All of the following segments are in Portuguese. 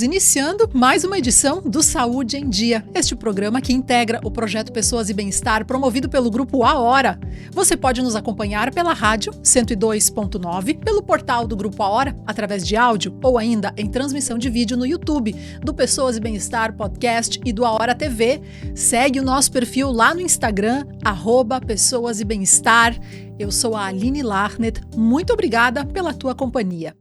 Iniciando mais uma edição do Saúde em Dia, este programa que integra o projeto Pessoas e Bem-Estar, promovido pelo Grupo A Hora. Você pode nos acompanhar pela rádio 102.9, pelo portal do Grupo A Hora, através de áudio, ou ainda em transmissão de vídeo no YouTube, do Pessoas e Bem-Estar Podcast e do A Hora TV. Segue o nosso perfil lá no Instagram, @Pessoas e Bem-Estar. Eu sou a Aline Larnet, muito obrigada pela tua companhia.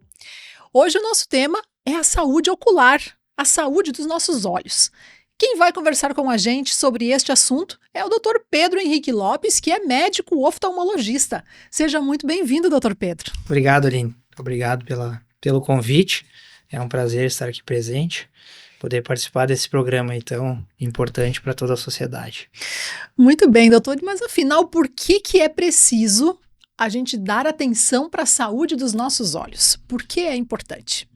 Hoje o nosso tema é a saúde ocular, a saúde dos nossos olhos. Quem vai conversar com a gente sobre este assunto é o Dr. Pedro Henrique Lopes, que é médico oftalmologista. Seja muito bem-vindo, Dr. Pedro. Obrigado, Aline. Obrigado pelo convite. É um prazer estar aqui presente, poder participar desse programa aí tão importante para toda a sociedade. Muito bem, doutor. Mas afinal, por que é preciso a gente dar atenção para a saúde dos nossos olhos? Por que é importante?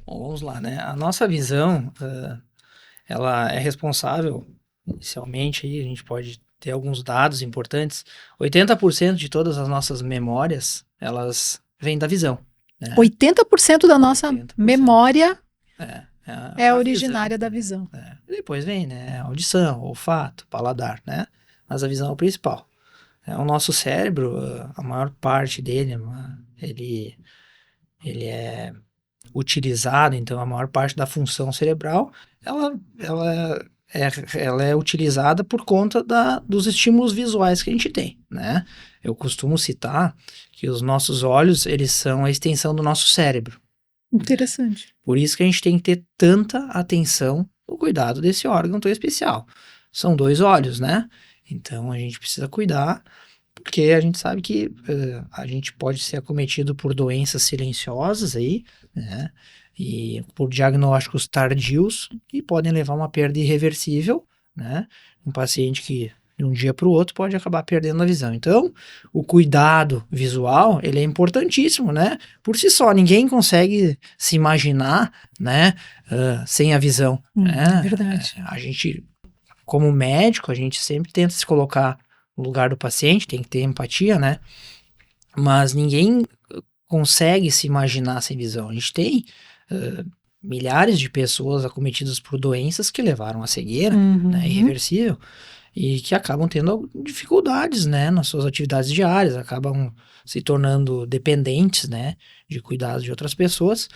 Bom, vamos lá, né? A nossa visão, ela é responsável, inicialmente, aí, a gente pode ter alguns dados importantes. 80% de todas as nossas memórias, elas vêm da visão. Né? 80% da nossa 80%. memória é originária visão, da visão. Né? Depois vem, né? Audição, olfato, paladar, né? Mas a visão é o principal. O nosso cérebro, a maior parte dele, ele é utilizado, então a maior parte da função cerebral, ela é utilizada por conta dos estímulos visuais que a gente tem, né? Eu costumo citar que os nossos olhos, eles são a extensão do nosso cérebro. Interessante. Por isso que a gente tem que ter tanta atenção no cuidado desse órgão tão especial. São 2 olhos, né? Então a gente precisa cuidar, porque a gente sabe que a gente pode ser acometido por doenças silenciosas aí, né? E por diagnósticos tardios que podem levar a uma perda irreversível, né? Um paciente que de um dia para o outro pode acabar perdendo a visão. Então, o cuidado visual, ele é importantíssimo, né? Por si só, ninguém consegue se imaginar, né? Sem a visão. Né? É verdade. A gente, como médico, a gente sempre tenta se colocar no lugar do paciente, tem que ter empatia, né? Mas ninguém consegue se imaginar sem visão. A gente tem milhares de pessoas acometidas por doenças que levaram à cegueira, né, irreversível, e que acabam tendo dificuldades, né, nas suas atividades diárias, acabam se tornando dependentes, né, de cuidados de outras pessoas.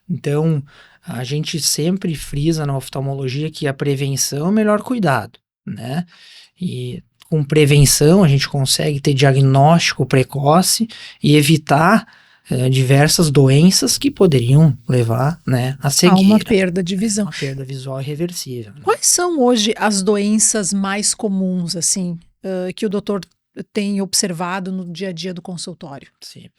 Então, a gente sempre frisa na oftalmologia que a prevenção é o melhor cuidado, né? E com prevenção a gente consegue ter diagnóstico precoce e evitar diversas doenças que poderiam levar, né, à cegueira. A uma perda de visão. Uma perda visual irreversível. Né? Quais são hoje as doenças mais comuns, assim, que o doutor tem observado no dia a dia do consultório? Sim.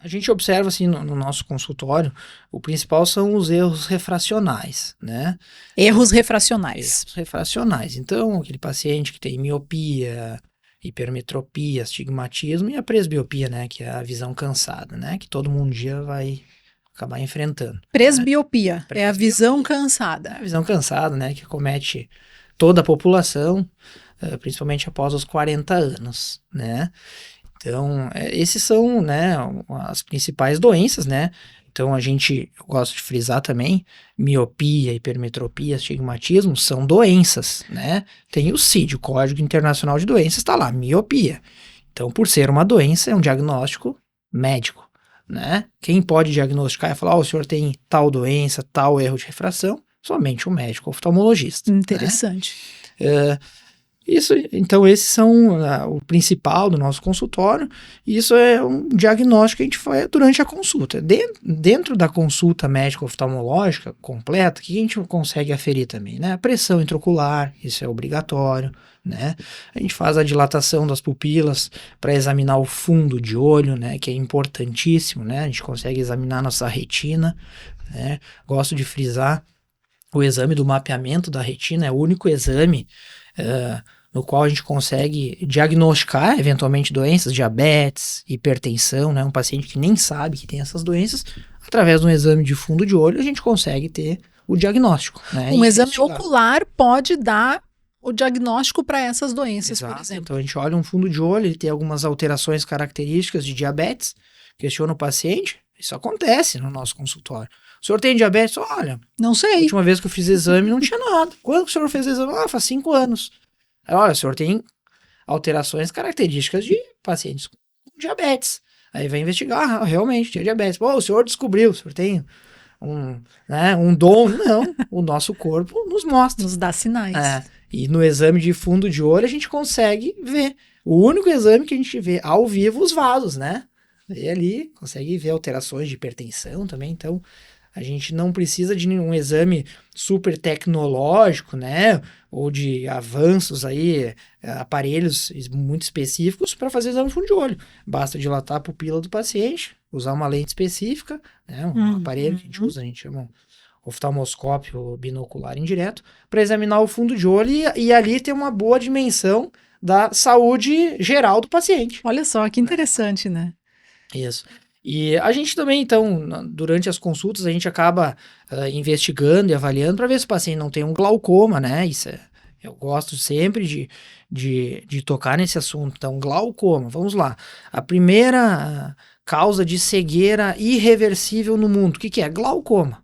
A gente observa, assim, no nosso consultório, o principal são os erros refracionais, né? Erros refracionais. Erros refracionais. Então, aquele paciente que tem miopia, hipermetropia, astigmatismo e a presbiopia, né? Que é a visão cansada, né? Que todo mundo um dia vai acabar enfrentando. Presbiopia, Né? é a visão cansada. É a visão cansada, né? Que acomete toda a população, principalmente após os 40 anos, né? Então, esses são, né, as principais doenças, né? Então, eu gosto de frisar também, miopia, hipermetropia, astigmatismo são doenças, né? Tem o CID, o Código Internacional de Doenças, está lá, miopia. Então, por ser uma doença, é um diagnóstico médico, né? Quem pode diagnosticar e falar, o senhor tem tal doença, tal erro de refração, somente o médico oftalmologista. Interessante. Né? Então esses são o principal do nosso consultório, e isso é um diagnóstico que a gente faz durante a consulta. Dentro da consulta médica oftalmológica completa, o que a gente consegue aferir também? Né? A pressão intraocular, isso é obrigatório, né? A gente faz a dilatação das pupilas para examinar o fundo de olho, né? Que é importantíssimo, né? A gente consegue examinar nossa retina, né? Gosto de frisar o exame do mapeamento da retina, é o único exame no qual a gente consegue diagnosticar eventualmente doenças, diabetes, hipertensão, né? Um paciente que nem sabe que tem essas doenças, através de um exame de fundo de olho a gente consegue ter o diagnóstico. Né? Um exame ocular pode dar o diagnóstico para essas doenças, Exato. por exemplo. Então a gente olha um fundo de olho, ele tem algumas alterações características de diabetes, questiona o paciente, isso acontece no nosso consultório. O senhor tem diabetes? Olha, Não a sei. última vez que eu fiz exame não tinha nada. Quando que o senhor fez exame? Faz 5 anos. Aí, olha, o senhor tem alterações características de pacientes com diabetes. Aí vai investigar, realmente, tinha diabetes. Pô, o senhor descobriu, o senhor tem um dom. Não, o nosso corpo nos mostra. Nos dá sinais. E no exame de fundo de olho a gente consegue ver. O único exame que a gente vê ao vivo, os vasos, né? E ali consegue ver alterações de hipertensão também. Então, a gente não precisa de nenhum exame super tecnológico, né? Ou de avanços aí, aparelhos muito específicos para fazer exame de fundo de olho. Basta dilatar a pupila do paciente, usar uma lente específica, né? Um aparelho que a gente chama oftalmoscópio binocular indireto, para examinar o fundo de olho e ali ter uma boa dimensão da saúde geral do paciente. Olha só, que interessante, né? Isso. E a gente também, então, durante as consultas, a gente acaba investigando e avaliando para ver se o paciente não tem um glaucoma, né? Eu gosto sempre de tocar nesse assunto. Então, glaucoma, vamos lá. A primeira causa de cegueira irreversível no mundo, o que é? Glaucoma,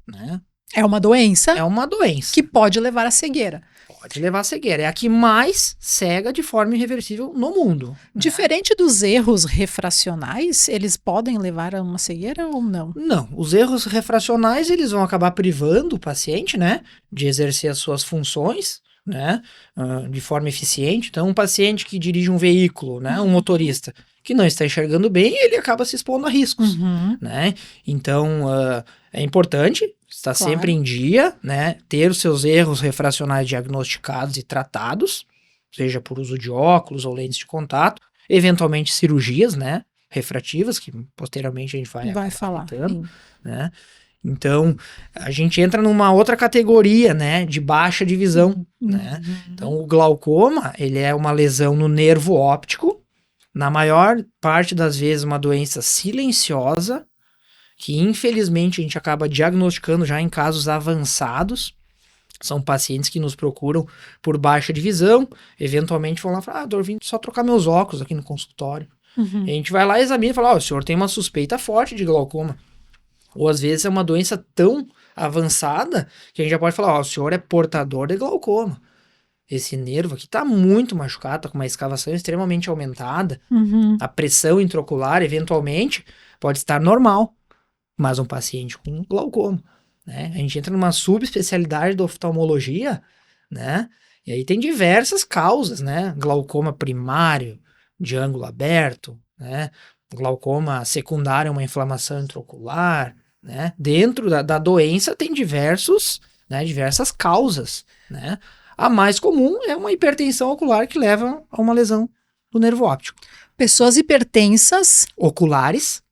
né? É uma doença É uma doença. que pode levar à cegueira. Pode levar à cegueira. É a que mais cega de forma irreversível no mundo. Diferente dos erros refracionais, eles podem levar a uma cegueira ou não? Não, os erros refracionais eles vão acabar privando o paciente, né, de exercer as suas funções, né, de forma eficiente. Então, um paciente que dirige um veículo, né, um motorista que não está enxergando bem, ele acaba se expondo a riscos, né. Então, é importante estar sempre em dia, né, ter os seus erros refracionais diagnosticados e tratados, seja por uso de óculos ou lentes de contato, eventualmente cirurgias, né, refrativas, que posteriormente a gente vai falar, né? Então, a gente entra numa outra categoria, né, de baixa de visão, né? Então, o glaucoma, ele é uma lesão no nervo óptico, na maior parte das vezes uma doença silenciosa, que infelizmente a gente acaba diagnosticando já em casos avançados. São pacientes que nos procuram por baixa de visão, eventualmente vão lá e falam, doutor, vim só trocar meus óculos aqui no consultório. E a gente vai lá, examina e fala, o senhor tem uma suspeita forte de glaucoma. Ou às vezes é uma doença tão avançada que a gente já pode falar, o senhor é portador de glaucoma. Esse nervo aqui está muito machucado, tá com uma escavação extremamente aumentada. A pressão intraocular, eventualmente, pode estar normal, mas um paciente com glaucoma, né? A gente entra numa subespecialidade da oftalmologia, né? E aí tem diversas causas, né? Glaucoma primário, de ângulo aberto, né? Glaucoma secundário, uma inflamação intraocular, né? Dentro da doença tem diversas causas, né? A mais comum é uma hipertensão ocular que leva a uma lesão do nervo óptico. Pessoas hipertensas Oculares,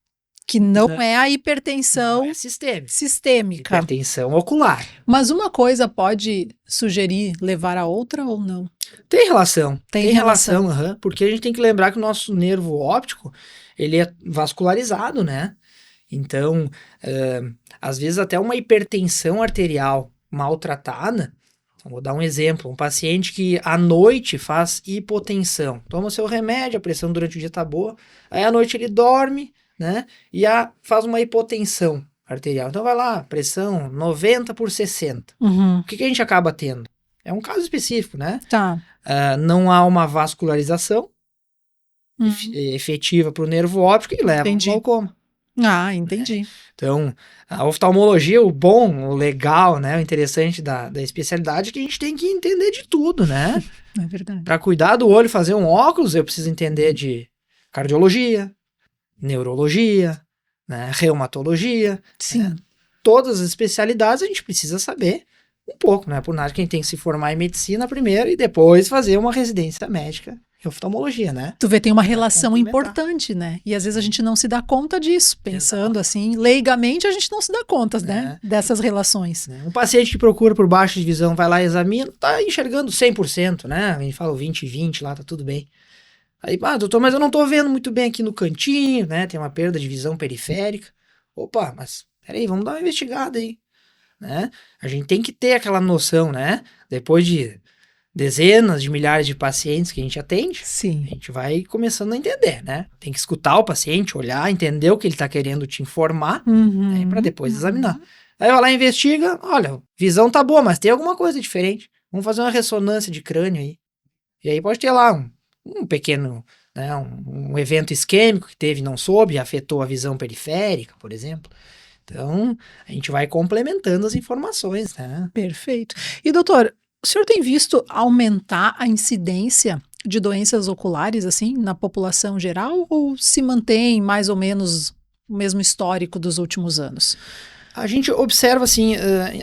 que não é a hipertensão não é sistêmica. hipertensão ocular. Mas uma coisa pode sugerir levar a outra ou não? Tem relação. Tem relação. Porque a gente tem que lembrar que o nosso nervo óptico, ele é vascularizado, né? Então, às vezes até uma hipertensão arterial maltratada, então vou dar um exemplo, um paciente que à noite faz hipotensão, toma seu remédio, a pressão durante o dia tá boa, aí à noite ele dorme, né? E faz uma hipotensão arterial. Então vai lá, pressão 90/60. O que a gente acaba tendo? É um caso específico, né? Tá. Não há uma vascularização efetiva para o nervo óptico e leva ao glaucoma. Ah, entendi. Então, a oftalmologia, o legal, né? O interessante da especialidade é que a gente tem que entender de tudo, né? É verdade. Para cuidar do olho, fazer um óculos, eu preciso entender de cardiologia, neurologia, né? Reumatologia. Sim. Né? Todas as especialidades a gente precisa saber um pouco, né? Por nada que a gente tem que se formar em medicina primeiro e depois fazer uma residência médica em oftalmologia, né? Tu vê, tem uma relação importante, né? E às vezes a gente não se dá conta disso, pensando assim, leigamente a gente não se dá conta, né? Dessas relações. Um paciente que procura por baixa de visão, vai lá e examina, tá enxergando 100%, né? A gente fala o 20/20 lá, tá tudo bem. Aí, doutor, mas eu não tô vendo muito bem aqui no cantinho, né? Tem uma perda de visão periférica. Opa, mas peraí, vamos dar uma investigada aí, né? A gente tem que ter aquela noção, né? Depois de dezenas de milhares de pacientes que a gente atende, a Sim. gente vai começando a entender, né? Tem que escutar o paciente, olhar, entender o que ele está querendo te informar, né, para depois examinar. Aí vai lá e investiga, olha, visão tá boa, mas tem alguma coisa diferente. Vamos fazer uma ressonância de crânio aí. E aí pode ter lá um pequeno, né, um evento isquêmico que teve, não soube, afetou a visão periférica, por exemplo. Então, a gente vai complementando as informações, né? Perfeito. E doutor, o senhor tem visto aumentar a incidência de doenças oculares, assim, na população geral, ou se mantém mais ou menos o mesmo histórico dos últimos anos? A gente observa, assim,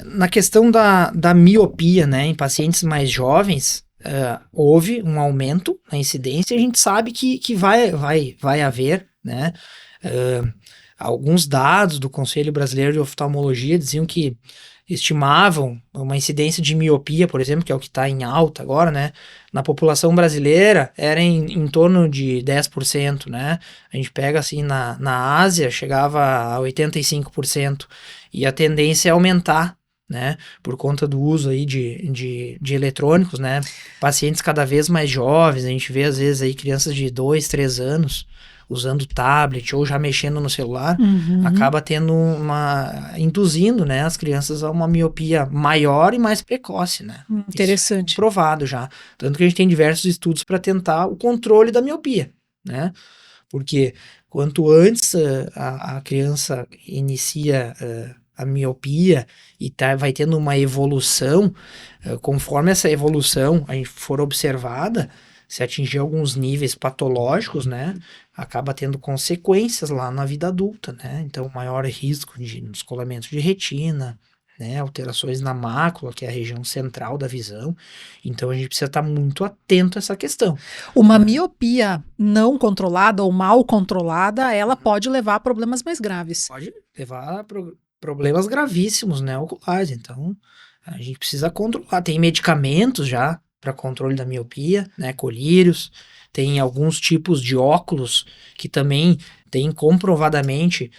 na questão da miopia, né, em pacientes mais jovens, houve um aumento na incidência, e a gente sabe que vai haver, né, alguns dados do Conselho Brasileiro de Oftalmologia diziam que estimavam uma incidência de miopia, por exemplo, que é o que está em alta agora, né? Na população brasileira era em torno de 10%, né? A gente pega assim, na Ásia chegava a 85%, e a tendência é aumentar, né? Por conta do uso aí de eletrônicos, né? Pacientes cada vez mais jovens, a gente vê às vezes aí crianças de 2, 3 anos usando tablet ou já mexendo no celular, acaba tendo induzindo, né, as crianças a uma miopia maior e mais precoce, né? Interessante. Isso é provado já. Tanto que a gente tem diversos estudos para tentar o controle da miopia, né? Porque quanto antes a criança inicia a miopia e vai tendo uma evolução, conforme essa evolução a gente for observada, se atingir alguns níveis patológicos, né, acaba tendo consequências lá na vida adulta, né, então maior risco de descolamento de retina, né, alterações na mácula, que é a região central da visão, então a gente precisa estar muito atento a essa questão. Uma miopia não controlada ou mal controlada, ela pode levar a problemas mais graves. Pode levar a problemas gravíssimos, né, oculares, então a gente precisa controlar, tem medicamentos já para controle da miopia, né, colírios, tem alguns tipos de óculos que também têm comprovadamente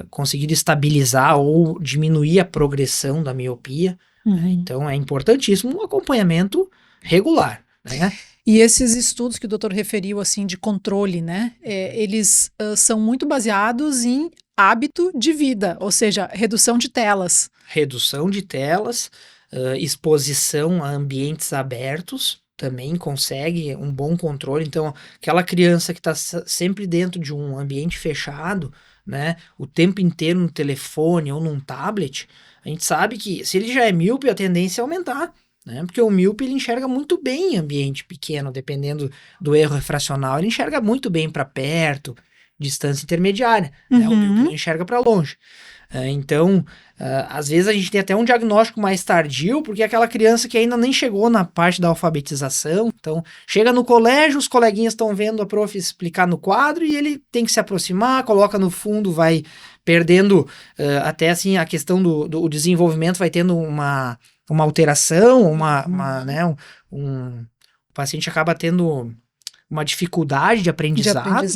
conseguido estabilizar ou diminuir a progressão da miopia, né? Então é importantíssimo um acompanhamento regular, né? E esses estudos que o doutor referiu, assim, de controle, né, eles são muito baseados em hábito de vida, ou seja, redução de telas. Redução de telas, exposição a ambientes abertos, também consegue um bom controle. Então, aquela criança que está sempre dentro de um ambiente fechado, né, o tempo inteiro no telefone ou num tablet, a gente sabe que se ele já é míope, a tendência é aumentar, né, porque o míope ele enxerga muito bem em ambiente pequeno, dependendo do erro refracional, ele enxerga muito bem para perto, distância intermediária, né, o míope não enxerga para longe. Então, às vezes a gente tem até um diagnóstico mais tardio, porque é aquela criança que ainda nem chegou na parte da alfabetização, então chega no colégio, os coleguinhas estão vendo a prof explicar no quadro e ele tem que se aproximar, coloca no fundo, vai perdendo até assim a questão do desenvolvimento, vai tendo uma alteração, né, o paciente acaba tendo uma dificuldade de aprendizado,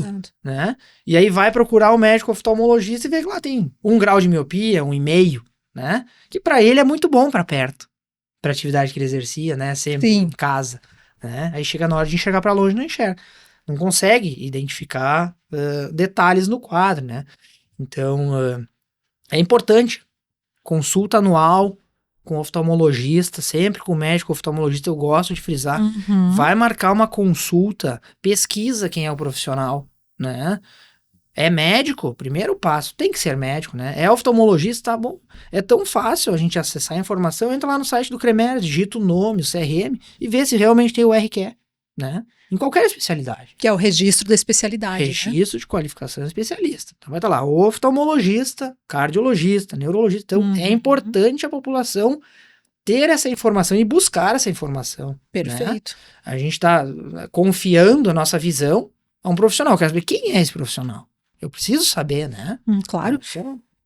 né? E aí vai procurar o médico oftalmologista e vê que lá tem 1 grau de miopia, 1,5, né? Que para ele é muito bom para perto, para atividade que ele exercia, né? Sempre em casa, né? Aí chega na hora de enxergar para longe, não enxerga, não consegue identificar detalhes no quadro, né? Então é importante consulta anual com oftalmologista, sempre com médico oftalmologista, eu gosto de frisar, vai marcar uma consulta, pesquisa quem é o profissional, né? É médico, primeiro passo, tem que ser médico, né? É oftalmologista, tá bom. É tão fácil a gente acessar a informação, entra lá no site do CREMER, digita o nome, o CRM e vê se realmente tem o RQE, né? Em qualquer especialidade. Que é o registro da especialidade. Registro de qualificação especialista. Então vai estar lá, oftalmologista, cardiologista, neurologista. Então é importante a população ter essa informação e buscar essa informação. Perfeito. Né? A gente está confiando a nossa visão a um profissional. Quero saber quem é esse profissional. Eu preciso saber, né? Claro.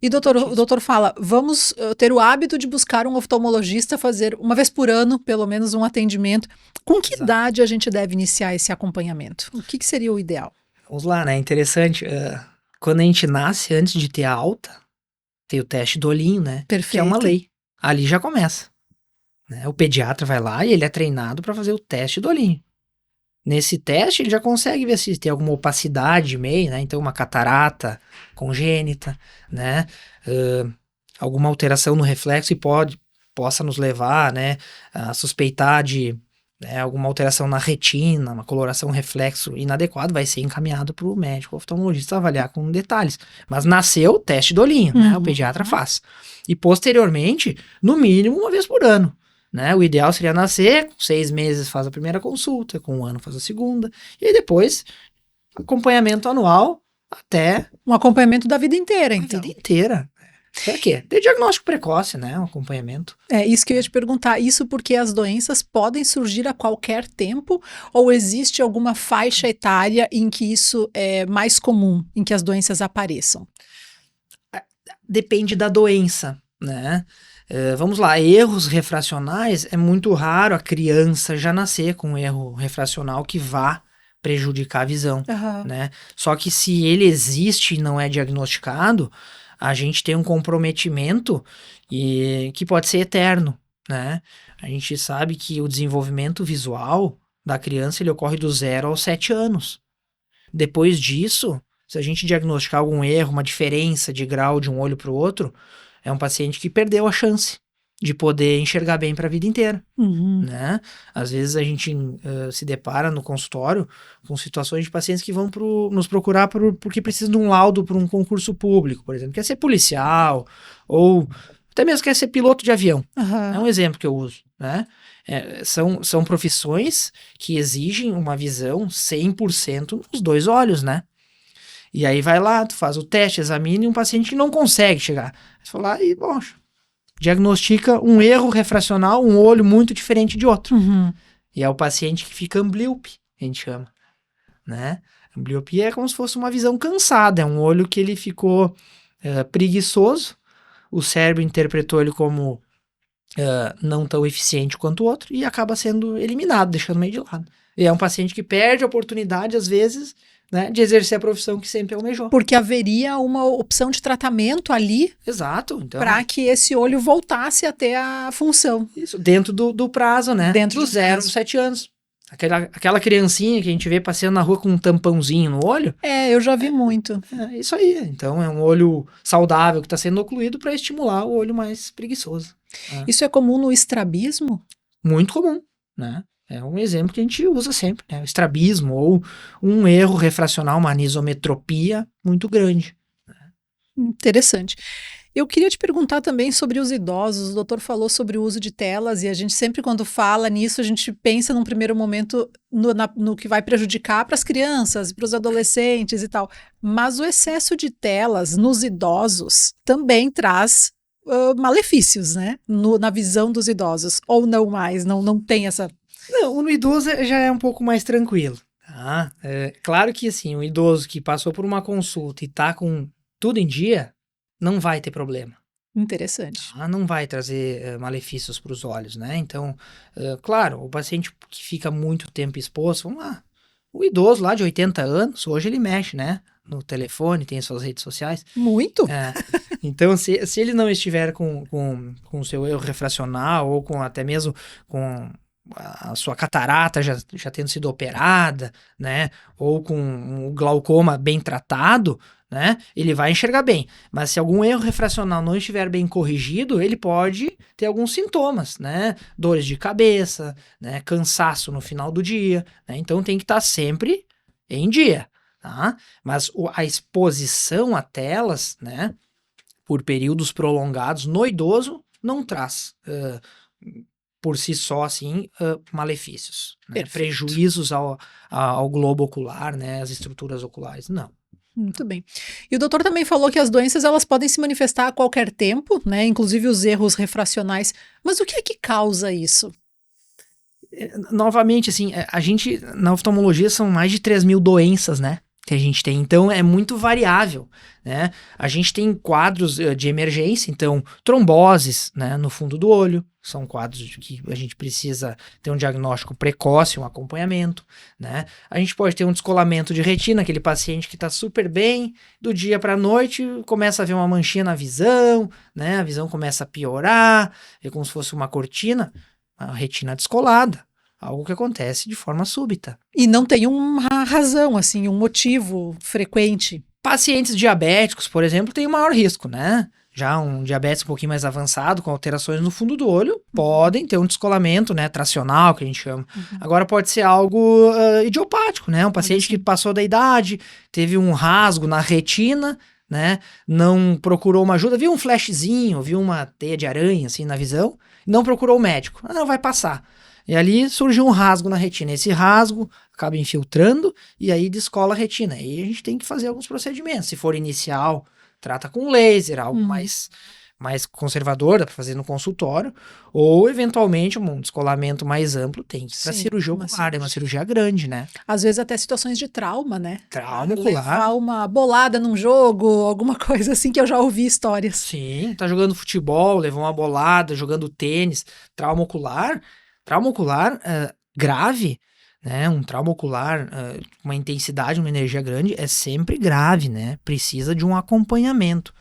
E o doutor fala, vamos ter o hábito de buscar um oftalmologista, fazer uma vez por ano, pelo menos um atendimento. Com que idade a gente deve iniciar esse acompanhamento? O que seria o ideal? Vamos lá, né? Interessante. Quando a gente nasce, antes de ter a alta, tem o teste do olhinho, né? Perfeito. Que é uma lei. Ali já começa. né? O pediatra vai lá e ele é treinado para fazer o teste do olhinho. Nesse teste, ele já consegue ver se tem alguma opacidade meio, né? Então, uma catarata congênita, né? Alguma alteração no reflexo e possa nos levar, né, a suspeitar de, né, alguma alteração na retina, uma coloração reflexo inadequado, vai ser encaminhado para o médico oftalmologista avaliar com detalhes. Mas nasceu o teste do olhinho, né? O pediatra faz. E posteriormente, no mínimo, uma vez por ano. Né? O ideal seria nascer, com 6 meses faz a primeira consulta, com 1 ano faz a segunda, e aí depois acompanhamento anual até... Um acompanhamento da vida inteira, então. A vida inteira. É quê? Ter diagnóstico precoce, né? Um acompanhamento. É isso que eu ia te perguntar. Isso porque as doenças podem surgir a qualquer tempo ou existe alguma faixa etária em que isso é mais comum, em que as doenças apareçam? Depende da doença, né? Vamos lá, erros refracionais, é muito raro a criança já nascer com um erro refracional que vá prejudicar a visão, né? Só que se ele existe e não é diagnosticado, a gente tem um comprometimento que pode ser eterno, né? A gente sabe que o desenvolvimento visual da criança ele ocorre do 0 aos 7 anos. Depois disso, se a gente diagnosticar algum erro, uma diferença de grau de um olho para o outro, é um paciente que perdeu a chance de poder enxergar bem para a vida inteira, né? Às vezes a gente se depara no consultório com situações de pacientes que vão nos procurar porque precisam de um laudo para um concurso público, por exemplo, quer ser policial ou até mesmo quer ser piloto de avião. É um exemplo que eu uso, né? São profissões que exigem uma visão 100% nos 2 olhos, né? E aí vai lá, tu faz o teste, examina e um paciente que não consegue chegar. Você fala lá e, bom, diagnostica um erro refracional, um olho muito diferente de outro. E é o paciente que fica amblíope, a gente chama, né? Ambliopia é como se fosse uma visão cansada, é um olho que ele ficou preguiçoso, o cérebro interpretou ele como não tão eficiente quanto o outro e acaba sendo eliminado, deixando meio de lado. E é um paciente que perde a oportunidade, às vezes, né, de exercer a profissão que sempre almejou. Porque haveria uma opção de tratamento ali. Exato. Então, para que esse olho voltasse a ter a função. Isso, dentro do prazo, né? Dentro do 0 aos 7 anos. Aquela criancinha que a gente vê passeando na rua com um tampãozinho no olho. Eu já vi muito. É isso aí. Então, é um olho saudável que está sendo ocluído para estimular o olho mais preguiçoso. Isso é comum no estrabismo? Muito comum, né? É um exemplo que a gente usa sempre, né? O estrabismo ou um erro refracional, uma anisometropia muito grande. Interessante. Eu queria te perguntar também sobre os idosos. O doutor falou sobre o uso de telas e a gente sempre quando fala nisso, a gente pensa num primeiro momento no que vai prejudicar para as crianças, para os adolescentes e tal. Mas o excesso de telas nos idosos também traz malefícios, né? Na visão dos idosos. Ou não mais, não tem essa... Não, no idoso já é um pouco mais tranquilo. Tá? Claro que assim, um idoso que passou por uma consulta e tá com tudo em dia, não vai ter problema. Interessante. Não vai trazer malefícios para os olhos, né? Então, claro, o paciente que fica muito tempo exposto, vamos lá, o idoso lá de 80 anos, hoje ele mexe, né? No telefone, tem suas redes sociais. Muito? Então, se ele não estiver com o seu erro refracional ou com até mesmo com a sua catarata já tendo sido operada, né? Ou com o glaucoma bem tratado, né? Ele vai enxergar bem. Mas se algum erro refracional não estiver bem corrigido, ele pode ter alguns sintomas, né? Dores de cabeça, né? Cansaço no final do dia, né? Então tem que estar sempre em dia, tá? Mas a exposição a telas, né? Por períodos prolongados no idoso não traz por si só, assim, malefícios, né? Prejuízos ao globo ocular, né? As estruturas oculares, não. Muito bem. E o doutor também falou que as doenças elas podem se manifestar a qualquer tempo, né? Inclusive os erros refracionais. Mas o que é que causa isso? Novamente, assim, a gente, na oftalmologia, são mais de 3.000 doenças, né? Que a gente tem, então é muito variável, né? A gente tem quadros de emergência, então tromboses, né, no fundo do olho, são quadros que a gente precisa ter um diagnóstico precoce, um acompanhamento, né? A gente pode ter um descolamento de retina, aquele paciente que está super bem, do dia para a noite começa a ver uma manchinha na visão, né? A visão começa a piorar, é como se fosse uma cortina. a retina descolada, algo que acontece de forma súbita. E não tem uma razão, assim, um motivo frequente. Pacientes diabéticos, por exemplo, têm o maior risco, né? Já um diabetes um pouquinho mais avançado, com alterações no fundo do olho, podem ter um descolamento, né, tracional, que a gente chama. Agora pode ser algo idiopático, né? Um paciente que passou da idade, teve um rasgo na retina, né? Não procurou uma ajuda, viu um flashzinho, viu uma teia de aranha, assim, na visão, não procurou o médico. Ah, não, vai passar. E ali surgiu um rasgo na retina. Esse rasgo acaba infiltrando e aí descola a retina. E a gente tem que fazer alguns procedimentos. Se for inicial, trata com laser, algo mais conservador, dá para fazer no consultório, ou eventualmente um descolamento mais amplo tem que ir para cirurgia ocular, é uma cirurgia grande, né? Às vezes até situações de trauma, né? Trauma ocular. Levar uma bolada num jogo, alguma coisa assim, que eu já ouvi histórias. Sim, tá jogando futebol, levou uma bolada, jogando tênis, trauma ocular grave, né? Um trauma ocular, uma intensidade, uma energia grande, é sempre grave, né? Precisa de um acompanhamento.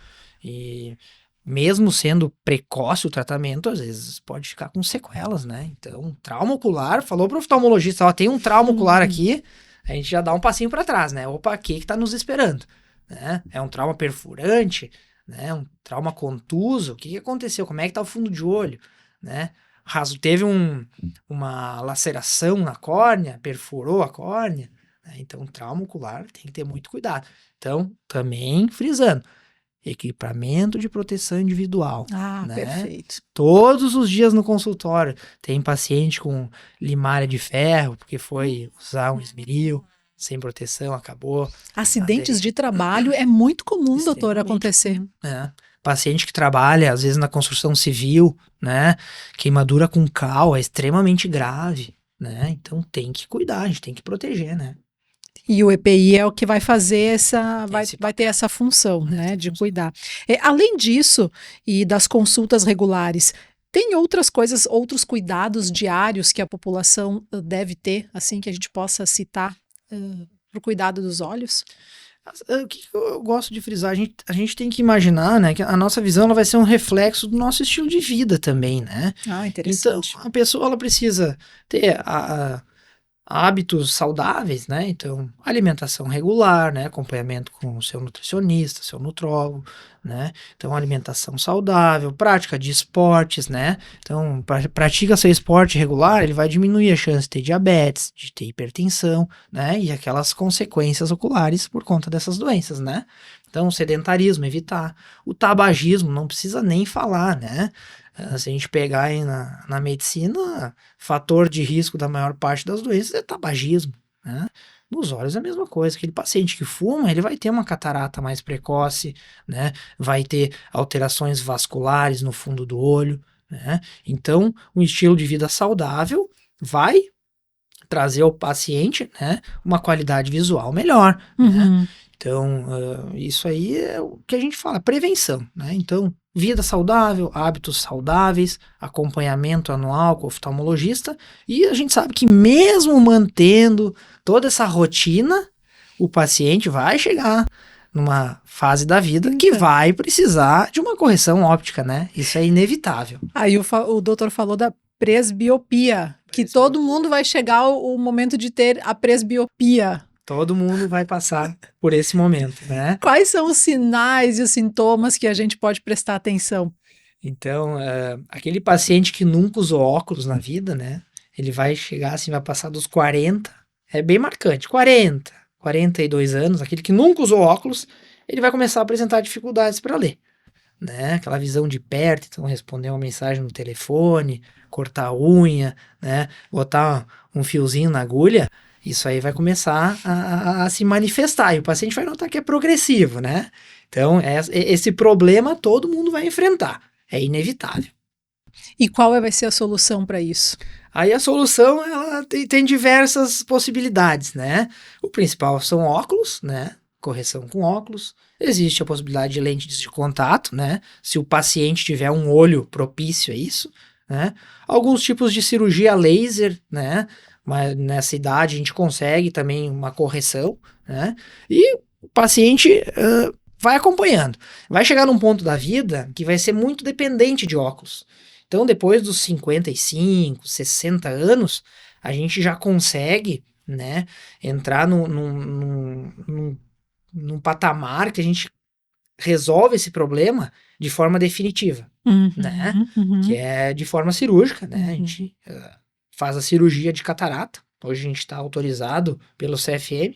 E mesmo sendo precoce o tratamento, às vezes pode ficar com sequelas, né? Então, trauma ocular, falou pro oftalmologista, ó, tem um trauma ocular aqui, a gente já dá um passinho para trás, né? Opa, o que tá nos esperando? Né? É um trauma perfurante, né? Um trauma contuso, o que aconteceu? Como é que tá o fundo de olho, né? Teve uma laceração na córnea, perfurou a córnea, né? Então, trauma ocular tem que ter muito cuidado. Então, também frisando, equipamento de proteção individual. Ah, né? Perfeito. Todos os dias no consultório tem paciente com limária de ferro, porque foi usar um esmeril, sem proteção, acabou. Acidentes de trabalho é muito comum, doutor, acontecer. É. Paciente que trabalha, às vezes, na construção civil, né? Queimadura com cal é extremamente grave, né? Então tem que cuidar, a gente tem que proteger, né? E o EPI é o que vai fazer vai ter essa função, né, de cuidar. Além disso, e das consultas regulares, tem outras coisas, outros cuidados diários que a população deve ter, assim, que a gente possa citar para o cuidado dos olhos? O que eu gosto de frisar, a gente tem que imaginar, né, que a nossa visão ela vai ser um reflexo do nosso estilo de vida também, né? Ah, interessante. Então, a pessoa ela precisa ter hábitos saudáveis, né? Então, alimentação regular, né? Acompanhamento com o seu nutricionista, seu nutrólogo, né? Então, alimentação saudável, prática de esportes, né? Então, pratica seu esporte regular, ele vai diminuir a chance de ter diabetes, de ter hipertensão, né? E aquelas consequências oculares por conta dessas doenças, né? Então, sedentarismo, evitar. O tabagismo, não precisa nem falar, né? Se a gente pegar aí na medicina, fator de risco da maior parte das doenças é tabagismo, né? Nos olhos é a mesma coisa. Aquele paciente que fuma, ele vai ter uma catarata mais precoce, né? Vai ter alterações vasculares no fundo do olho, né? Então, um estilo de vida saudável vai trazer ao paciente, né, uma qualidade visual melhor, né? Então, isso aí é o que a gente fala, prevenção, né? Então, vida saudável, hábitos saudáveis, acompanhamento anual com o oftalmologista, e a gente sabe que mesmo mantendo toda essa rotina, o paciente vai chegar numa fase da vida que vai precisar de uma correção óptica, né? Isso é inevitável. Aí o doutor falou da presbiopia, que todo mundo vai chegar o momento de ter a presbiopia. Todo mundo vai passar por esse momento, né? Quais são os sinais e os sintomas que a gente pode prestar atenção? Então, aquele paciente que nunca usou óculos na vida, né? Ele vai chegar assim, vai passar dos 40, é bem marcante, 40, 42 anos, aquele que nunca usou óculos, ele vai começar a apresentar dificuldades para ler, né? Aquela visão de perto, então responder uma mensagem no telefone, cortar a unha, né? Botar um fiozinho na agulha, isso aí vai começar a se manifestar, e o paciente vai notar que é progressivo, né? Então, esse problema todo mundo vai enfrentar, é inevitável. E qual vai ser a solução para isso? Aí a solução, ela tem diversas possibilidades, né? O principal são óculos, né? Correção com óculos. Existe a possibilidade de lentes de contato, né? Se o paciente tiver um olho propício a isso, né? Alguns tipos de cirurgia laser, né? Mas nessa idade a gente consegue também uma correção, né? E o paciente vai acompanhando. Vai chegar num ponto da vida que vai ser muito dependente de óculos. Então, depois dos 55, 60 anos, a gente já consegue, né, entrar num patamar que a gente resolve esse problema de forma definitiva, né? Que é de forma cirúrgica, né? A gente faz a cirurgia de catarata. Hoje a gente está autorizado pelo CFM,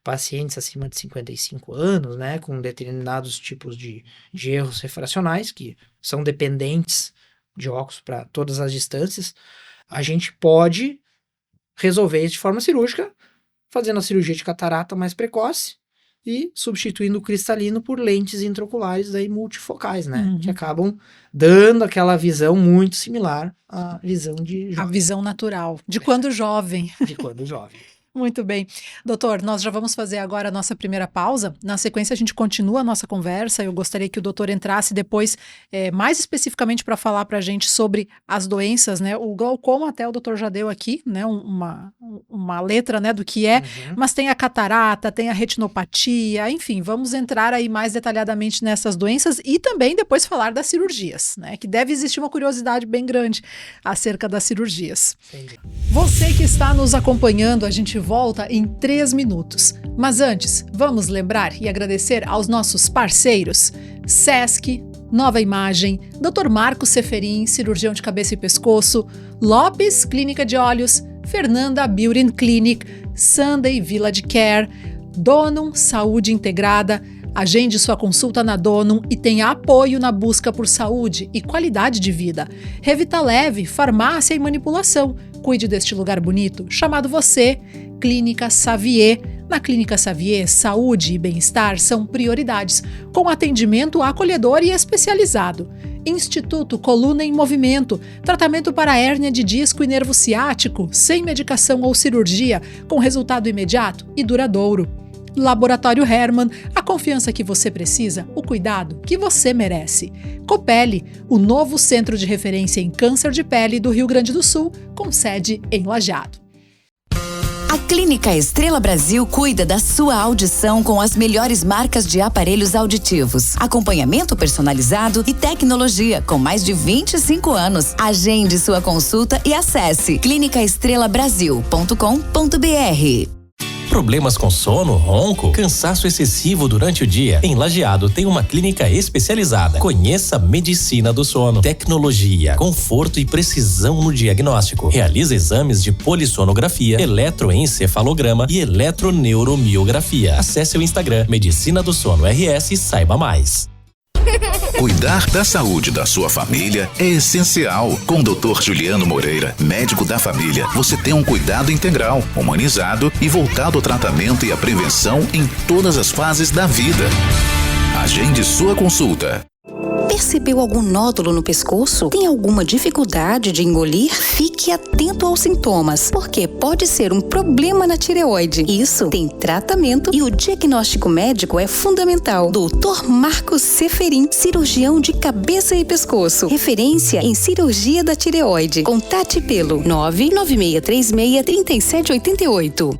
pacientes acima de 55 anos, né? Com determinados tipos de erros refracionais, que são dependentes de óculos para todas as distâncias. A gente pode resolver isso de forma cirúrgica, fazendo a cirurgia de catarata mais precoce e substituindo o cristalino por lentes intraoculares daí multifocais, né? Que acabam dando aquela visão muito similar à visão de jovem. A visão natural, de quando jovem. De quando jovem. Muito bem. Doutor, nós já vamos fazer agora a nossa primeira pausa. Na sequência, a gente continua a nossa conversa. Eu gostaria que o doutor entrasse depois, mais especificamente para falar para a gente sobre as doenças, né? O glaucoma, até o doutor já deu aqui, né? Uma letra, né, do que é, mas tem a catarata, tem a retinopatia, enfim, vamos entrar aí mais detalhadamente nessas doenças e também depois falar das cirurgias, né? Que deve existir uma curiosidade bem grande acerca das cirurgias. Entendi. Você que está nos acompanhando, a gente volta em 3 minutos. Mas antes, vamos lembrar e agradecer aos nossos parceiros: SESC, Nova Imagem, Dr. Marco Seferin, cirurgião de cabeça e pescoço, Lopes Clínica de Olhos, Fernanda Beauty Clinic, Sunday Village Care, Donum Saúde Integrada. Agende sua consulta na Donum e tenha apoio na busca por saúde e qualidade de vida. Revita Leve, farmácia e manipulação. Cuide deste lugar bonito, chamado você. Clínica Savier. Na Clínica Savier, saúde e bem-estar são prioridades, com atendimento acolhedor e especializado. Instituto Coluna em Movimento, tratamento para hérnia de disco e nervo ciático, sem medicação ou cirurgia, com resultado imediato e duradouro. Laboratório Hermann, a confiança que você precisa, o cuidado que você merece. Copele, o novo centro de referência em câncer de pele do Rio Grande do Sul, com sede em Lajeado. A Clínica Estrela Brasil cuida da sua audição com as melhores marcas de aparelhos auditivos, acompanhamento personalizado e tecnologia com mais de 25 anos. Agende sua consulta e acesse clinicaestrelabrasil.com.br. Problemas com sono, ronco, cansaço excessivo durante o dia? Em Lajeado tem uma clínica especializada. Conheça a medicina do sono, tecnologia, conforto e precisão no diagnóstico. Realiza exames de polissonografia, eletroencefalograma e eletroneuromiografia. Acesse o Instagram Medicina do Sono RS e saiba mais. Cuidar da saúde da sua família é essencial. Com o Dr. Juliano Moreira, médico da família, você tem um cuidado integral, humanizado e voltado ao tratamento e à prevenção em todas as fases da vida. Agende sua consulta. Percebeu algum nódulo no pescoço? Tem alguma dificuldade de engolir? Fique atento aos sintomas, porque pode ser um problema na tireoide. Isso tem tratamento e o diagnóstico médico é fundamental. Dr. Marco Seferin, cirurgião de cabeça e pescoço. Referência em cirurgia da tireoide. Contate pelo 996363788.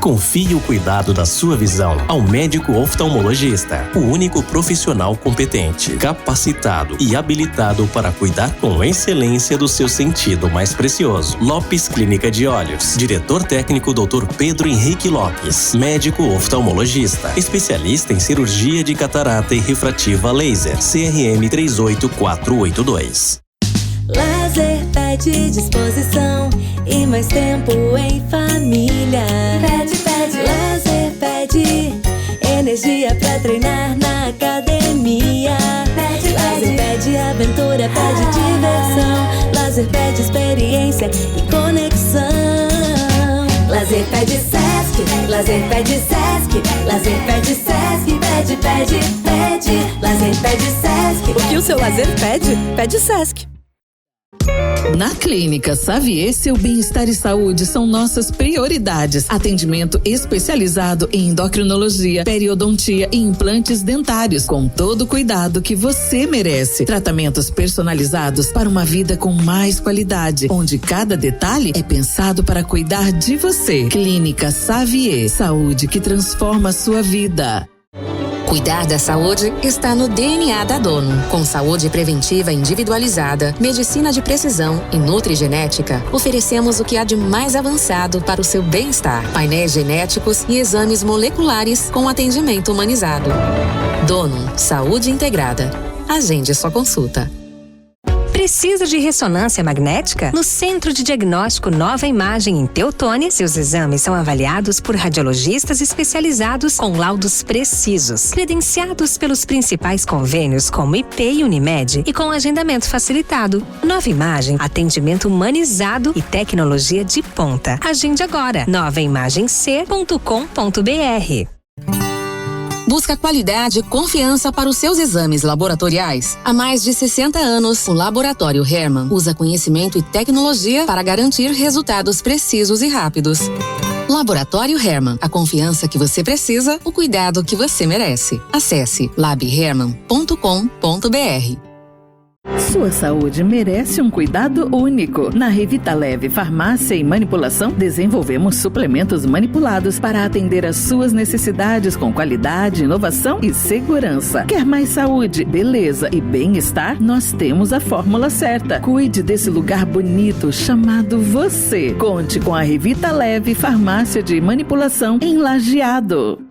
Confie o cuidado da sua visão ao médico oftalmologista, o único profissional competente, capacitado e habilitado para cuidar com excelência do seu sentido mais precioso. Lopes Clínica de Olhos. Diretor técnico Dr. Pedro Henrique Lopes, médico oftalmologista, especialista em cirurgia de catarata e refrativa laser, CRM 38482. Lazer pede disposição e mais tempo em família. Pede, lazer pede energia pra treinar na academia. Lazer pede aventura, pede diversão. Lazer pede experiência e conexão. Lazer pede Sesc, lazer pede Sesc, lazer pede Sesc, pede. Lazer pede Sesc. O que o seu lazer pede? Pede Sesc. Na Clínica Savier, seu bem-estar e saúde são nossas prioridades. Atendimento especializado em endocrinologia, periodontia e implantes dentários, com todo o cuidado que você merece. Tratamentos personalizados para uma vida com mais qualidade, onde cada detalhe é pensado para cuidar de você. Clínica Savier, saúde que transforma a sua vida. Cuidar da saúde está no DNA da Dono. Com saúde preventiva individualizada, medicina de precisão e nutrigenética, oferecemos o que há de mais avançado para o seu bem-estar. Painéis genéticos e exames moleculares com atendimento humanizado. Dono, saúde integrada. Agende sua consulta. Precisa de ressonância magnética? No Centro de Diagnóstico Nova Imagem em Teutônia, seus exames são avaliados por radiologistas especializados com laudos precisos, credenciados pelos principais convênios como IP e Unimed e com agendamento facilitado. Nova Imagem, atendimento humanizado e tecnologia de ponta. Agende agora, novaimagemc.com.br. Busca qualidade e confiança para os seus exames laboratoriais. Há mais de 60 anos, o Laboratório Hermann usa conhecimento e tecnologia para garantir resultados precisos e rápidos. Laboratório Hermann, a confiança que você precisa, o cuidado que você merece. Acesse labhermann.com.br. Sua saúde merece um cuidado único. Na Revitaleve Farmácia e Manipulação, desenvolvemos suplementos manipulados para atender às suas necessidades com qualidade, inovação e segurança. Quer mais saúde, beleza e bem-estar? Nós temos a fórmula certa. Cuide desse lugar bonito chamado você. Conte com a Revitaleve Farmácia de Manipulação em Lajeado.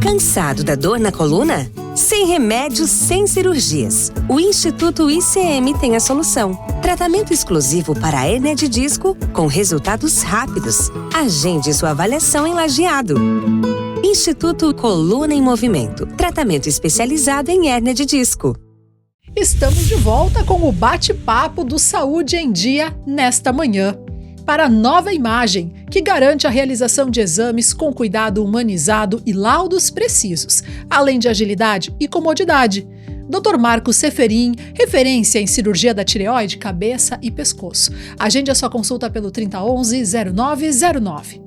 Cansado da dor na coluna? Sem remédios, sem cirurgias. O Instituto ICM tem a solução. Tratamento exclusivo para a hérnia de disco com resultados rápidos. Agende sua avaliação em Lajeado. Instituto Coluna em Movimento. Tratamento especializado em hérnia de disco. Estamos de volta com o bate-papo do Saúde em Dia nesta manhã. Para a Nova Imagem, que garante a realização de exames com cuidado humanizado e laudos precisos, além de agilidade e comodidade. Dr. Marcos Seferin, referência em cirurgia da tireoide, cabeça e pescoço. Agende a sua consulta pelo 3011-0909.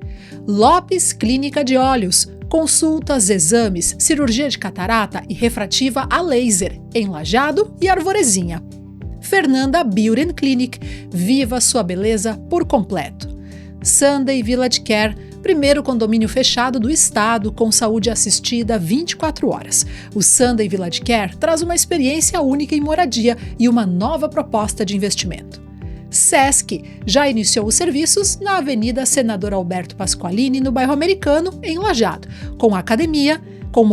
Lopes Clínica de Olhos. Consultas, exames, cirurgia de catarata e refrativa a laser, em Lajeado e Arvorezinha. Fernanda Beauty Clinic, viva sua beleza por completo. Sunday Village Care, primeiro condomínio fechado do estado com saúde assistida 24 horas. O Sunday Village Care traz uma experiência única em moradia e uma nova proposta de investimento. Sesc já iniciou os serviços na Avenida Senador Alberto Pasqualini, no bairro Americano, em Lajeado, com academia, com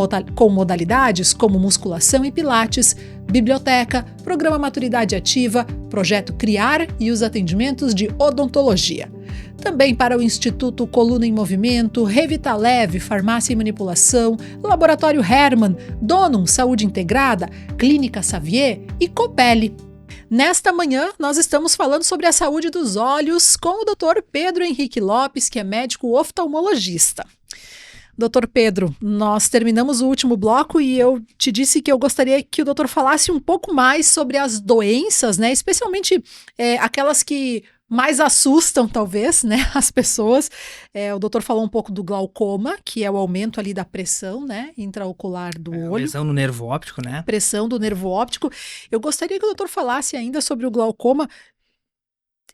modalidades como musculação e pilates, biblioteca, programa Maturidade Ativa, projeto Criar e os atendimentos de odontologia. Também para o Instituto Coluna em Movimento, Revitaleve, Farmácia e Manipulação, Laboratório Hermann, Donum Saúde Integrada, Clínica Xavier e Copelli. Nesta manhã, nós estamos falando sobre a saúde dos olhos com o Dr. Pedro Henrique Lopes, que é médico oftalmologista. Doutor Pedro, nós terminamos o último bloco e eu te disse que eu gostaria que o doutor falasse um pouco mais sobre as doenças, né? Especialmente aquelas que mais assustam, talvez, né, as pessoas. O doutor falou um pouco do glaucoma, que é o aumento ali da pressão, né, intraocular do olho. Pressão no nervo óptico, né? Pressão do nervo óptico. Eu gostaria que o doutor falasse ainda sobre o glaucoma.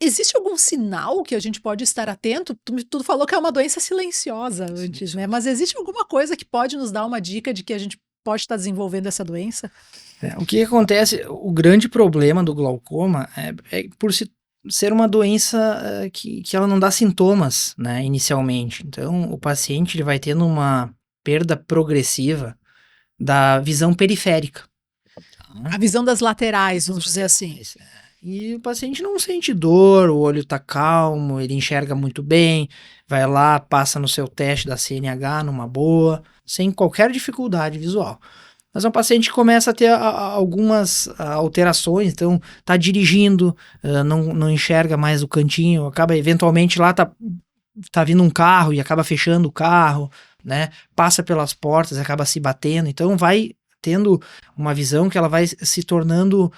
Existe algum sinal que a gente pode estar atento? Tu falou que é uma doença silenciosa antes, né? Mas existe alguma coisa que pode nos dar uma dica de que a gente pode estar desenvolvendo essa doença? O que acontece, o grande problema do glaucoma é por ser uma doença que ela não dá sintomas, né, inicialmente. Então, o paciente ele vai tendo uma perda progressiva da visão periférica. A visão das laterais, vamos dizer assim. E o paciente não sente dor, o olho tá calmo, ele enxerga muito bem, vai lá, passa no seu teste da CNH numa boa, sem qualquer dificuldade visual. Mas é um paciente que começa a ter algumas alterações, então tá dirigindo, não enxerga mais o cantinho, acaba eventualmente lá tá vindo um carro e acaba fechando o carro, né? Passa pelas portas, acaba se batendo, então vai tendo uma visão que ela vai se tornando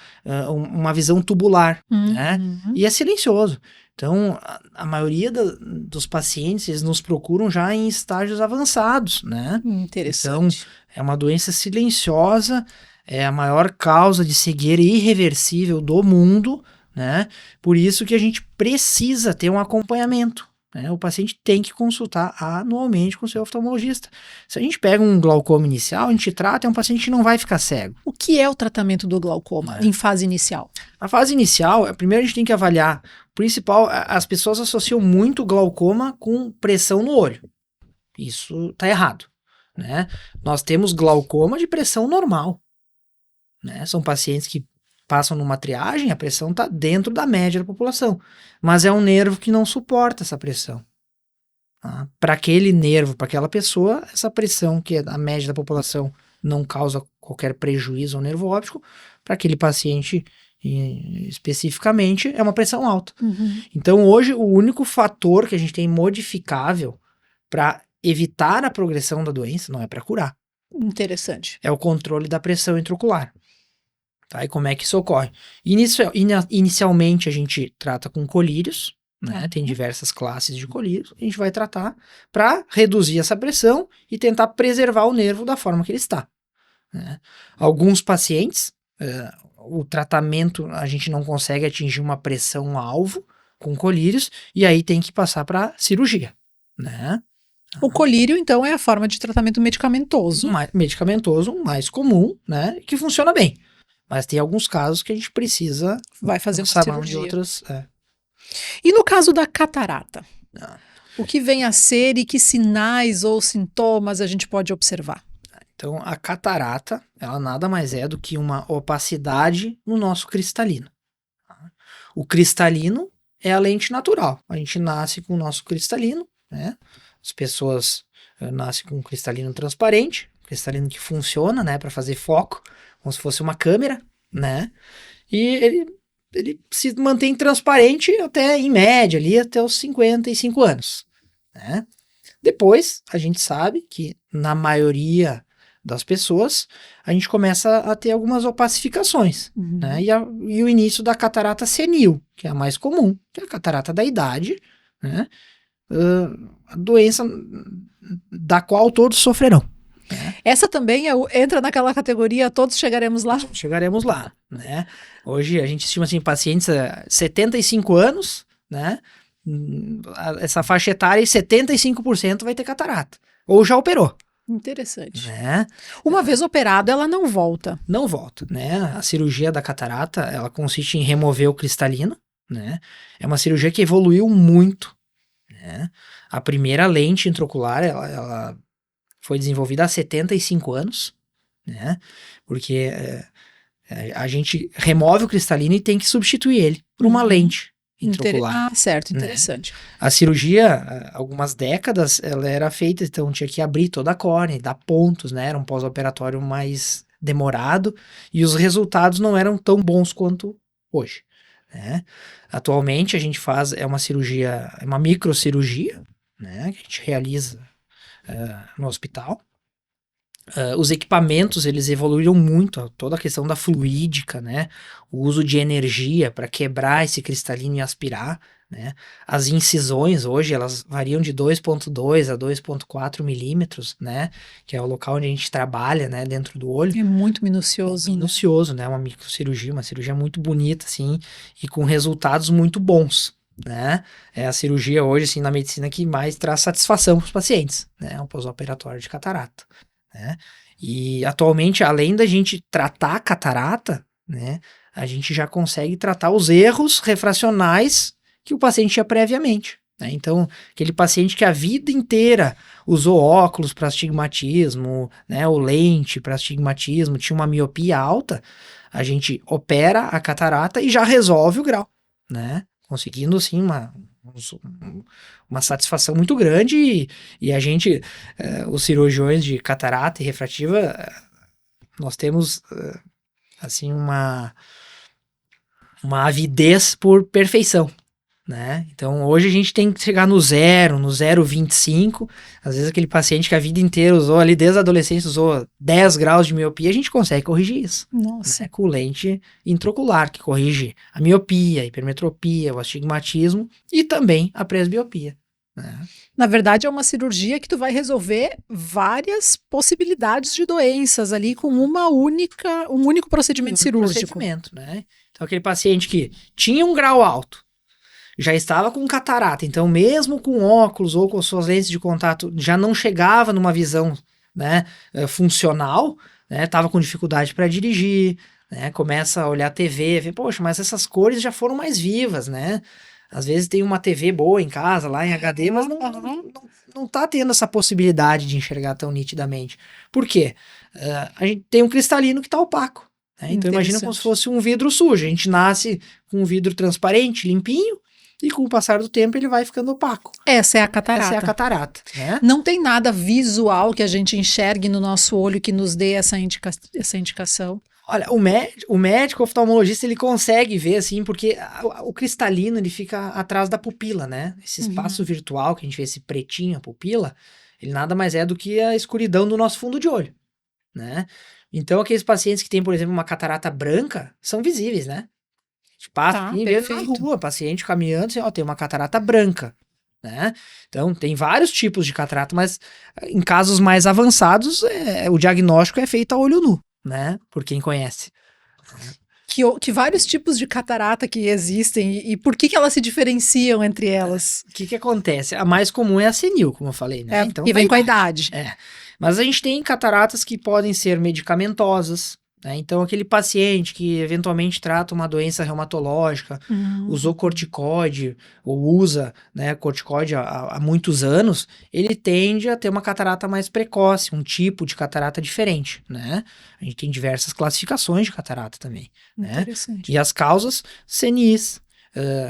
uma visão tubular, né? E é silencioso. Então, a maioria dos pacientes, eles nos procuram já em estágios avançados, né? Interessante. Então, é uma doença silenciosa, é a maior causa de cegueira irreversível do mundo, né? Por isso que a gente precisa ter um acompanhamento. né, o paciente tem que consultar anualmente com o seu oftalmologista. Se a gente pega um glaucoma inicial, a gente trata, é um paciente que não vai ficar cego. O que é o tratamento do glaucoma em fase inicial? Na fase inicial, primeiro a gente tem que avaliar. O principal, as pessoas associam muito glaucoma com pressão no olho. Isso está errado, né? Nós temos glaucoma de pressão normal, né? São pacientes que passam numa triagem, a pressão está dentro da média da população, mas é um nervo que não suporta essa pressão. Tá? Para aquele nervo, para aquela pessoa, essa pressão que é a média da população não causa qualquer prejuízo ao nervo óptico, para aquele paciente especificamente é uma pressão alta. Então hoje o único fator que a gente tem modificável para evitar a progressão da doença, não é para curar. Interessante. É o controle da pressão intraocular. Tá? E como é que isso ocorre? Inicialmente a gente trata com colírios, né? Tem diversas classes de colírios, a gente vai tratar para reduzir essa pressão e tentar preservar o nervo da forma que ele está. Né? Alguns pacientes, o tratamento a gente não consegue atingir uma pressão-alvo com colírios e aí tem que passar para cirurgia. Né? O colírio, então, é a forma de tratamento medicamentoso. Medicamentoso mais comum, né? Que funciona bem. Mas tem alguns casos que a gente precisa... Vai fazer uma cirurgia. De outras, E no caso da catarata? O que vem a ser e que sinais ou sintomas a gente pode observar? Então, a catarata, ela nada mais é do que uma opacidade no nosso cristalino. O cristalino é a lente natural. A gente nasce com o nosso cristalino, né? As pessoas nascem com um cristalino transparente, cristalino que funciona, né, para fazer foco, como se fosse uma câmera, né? E ele se mantém transparente até, em média, ali até os 55 anos, né? Depois, a gente sabe que na maioria das pessoas, a gente começa a ter algumas opacificações, né? E o início da catarata senil, que é a mais comum, que é a catarata da idade, né? A doença da qual todos sofrerão. Né? Essa também entra naquela categoria, todos chegaremos lá? Chegaremos lá, né? Hoje a gente estima assim, pacientes 75 anos, né? Essa faixa etária, 75% vai ter catarata, ou já operou. Interessante. Né? Uma vez operada, ela não volta. Não volta, né? A cirurgia da catarata, ela consiste em remover o cristalino, né? É uma cirurgia que evoluiu muito, né? A primeira lente intraocular, ela foi desenvolvida há 75 anos, né? Porque a gente remove o cristalino e tem que substituir ele por uma lente intraocular. Certo, interessante. Né? A cirurgia, algumas décadas, ela era feita, então tinha que abrir toda a córnea, dar pontos, né? Era um pós-operatório mais demorado e os resultados não eram tão bons quanto hoje. Né? Atualmente a gente faz, uma cirurgia, uma microcirurgia, né? Que a gente realiza no hospital. Os equipamentos, eles evoluíram muito, toda a questão da fluídica, né? O uso de energia para quebrar esse cristalino e aspirar, né? As incisões hoje, elas variam de 2.2 a 2.4 milímetros, né? Que é o local onde a gente trabalha, né? Dentro do olho. É muito minucioso. Minucioso, né? Uma microcirurgia, uma cirurgia muito bonita, assim, e com resultados muito bons, né? É a cirurgia hoje, assim, na medicina que mais traz satisfação para os pacientes, né? O pós-operatório de catarata. Né? E atualmente, além da gente tratar a catarata, né, a gente já consegue tratar os erros refracionais que o paciente tinha previamente. Né? Então, aquele paciente que a vida inteira usou óculos para astigmatismo, né, ou lente para astigmatismo, tinha uma miopia alta, a gente opera a catarata e já resolve o grau, né? Conseguindo, assim, uma satisfação muito grande e a gente, os cirurgiões de catarata e refrativa, nós temos, assim, uma avidez por perfeição, né? Então, hoje a gente tem que chegar no 0,25, às vezes aquele paciente que a vida inteira usou ali, desde a adolescência, usou 10 graus de miopia, a gente consegue corrigir isso. Nossa. Né? Com lente intraocular, que corrige a miopia, a hipermetropia, o astigmatismo e também a presbiopia. Né? Na verdade, é uma cirurgia que tu vai resolver várias possibilidades de doenças ali com um único procedimento cirúrgico. Né? Então, aquele paciente que tinha um grau alto, já estava com catarata, então mesmo com óculos ou com suas lentes de contato, já não chegava numa visão, né, funcional, né, tava com dificuldade para dirigir, né, começa a olhar a TV, vê, poxa, mas essas cores já foram mais vivas, né, às vezes tem uma TV boa em casa, lá em HD, mas não tá tendo essa possibilidade de enxergar tão nitidamente. Por quê? A gente tem um cristalino que tá opaco, né? Então imagina como se fosse um vidro sujo, a gente nasce com um vidro transparente, limpinho, e com o passar do tempo ele vai ficando opaco. Essa é a catarata. Essa é a catarata, né? Não tem nada visual que a gente enxergue no nosso olho que nos dê essa indicação. Olha, o médico oftalmologista, ele consegue ver, assim, porque o cristalino, ele fica atrás da pupila, né? Esse espaço virtual, que a gente vê esse pretinho, a pupila, ele nada mais é do que a escuridão do nosso fundo de olho, né? Então, aqueles pacientes que têm, por exemplo, uma catarata branca, são visíveis, né? A gente passa e vê na rua, paciente caminhando, assim, ó, tem uma catarata branca, né? Então, tem vários tipos de catarata, mas em casos mais avançados, o diagnóstico é feito a olho nu, né? Por quem conhece. Que vários tipos de catarata que existem e por que elas se diferenciam entre elas? O que acontece? A mais comum é a senil, como eu falei, né? Então, que vem com a idade. Mas a gente tem cataratas que podem ser medicamentosas, né? Então, aquele paciente que eventualmente trata uma doença reumatológica, usou corticoide, ou usa, né, corticoide há muitos anos, ele tende a ter uma catarata mais precoce, um tipo de catarata diferente, né? A gente tem diversas classificações de catarata também, né? Interessante. E as causas, senis,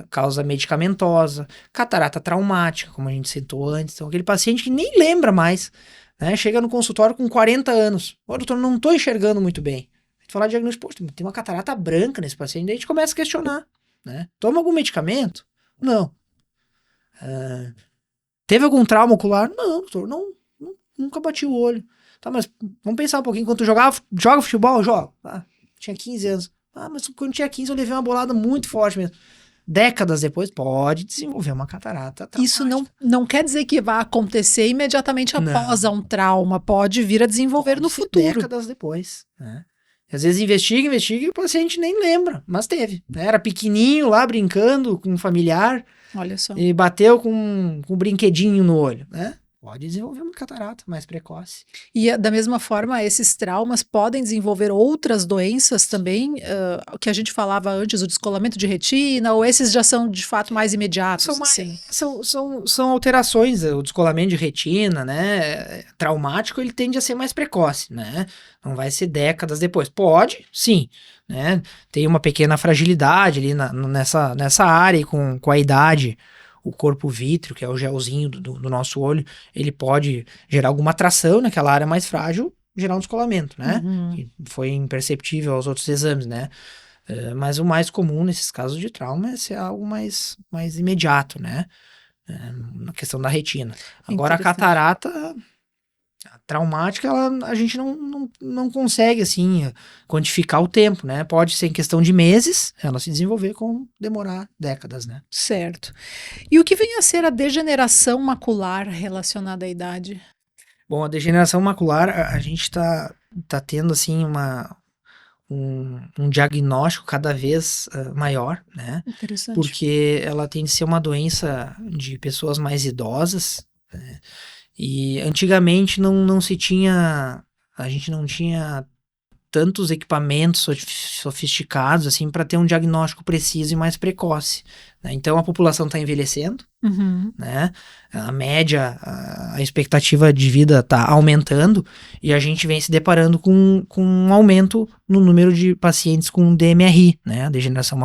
causa medicamentosa, catarata traumática, como a gente citou antes, então aquele paciente que nem lembra mais, né? Chega no consultório com 40 anos, doutor, não estou enxergando muito bem. Falar de diagnóstico, poxa, tem uma catarata branca nesse paciente, daí a gente começa a questionar, né? Toma algum medicamento? Não. Teve algum trauma ocular? Não, doutor, nunca bati o olho. Tá, mas vamos pensar um pouquinho, quando tu joga futebol, eu jogo. Tinha 15 anos. Mas quando tinha 15 eu levei uma bolada muito forte mesmo. Décadas depois, pode desenvolver uma catarata traumática. Isso não quer dizer que vai acontecer imediatamente após um trauma, pode vir a desenvolver no futuro. Décadas depois, né? Às vezes investiga e o paciente nem lembra, mas teve, né? Era pequenininho lá brincando com um familiar. Olha só. E bateu com um brinquedinho no olho, né? Pode desenvolver uma catarata mais precoce. E da mesma forma, esses traumas podem desenvolver outras doenças também, o que a gente falava antes, o descolamento de retina, ou esses já são de fato mais imediatos? São alterações, o descolamento de retina, né? Traumático, ele tende a ser mais precoce, né? Não vai ser décadas depois. Pode, sim, né? Tem uma pequena fragilidade ali nessa área, e com a idade. O corpo vítreo, que é o gelzinho do nosso olho, ele pode gerar alguma atração naquela área mais frágil, gerar um descolamento, né? Que foi imperceptível aos outros exames, né? Mas o mais comum nesses casos de trauma é ser algo mais imediato, né? Na questão da retina. Agora, a catarata traumática, a gente não consegue, assim, quantificar o tempo, né? Pode ser em questão de meses, ela se desenvolver como demorar décadas, né? Certo. E o que vem a ser a degeneração macular relacionada à idade? Bom, a degeneração macular, a gente tá tendo, assim, um diagnóstico cada vez maior, né? Interessante. Porque ela tem de ser uma doença de pessoas mais idosas, né? E antigamente não se tinha, a gente não tinha tantos equipamentos sofisticados assim para ter um diagnóstico preciso e mais precoce, né? Então a população está envelhecendo, né? A média, a expectativa de vida está aumentando e a gente vem se deparando com um aumento no número de pacientes com DMRI, né? Degeneração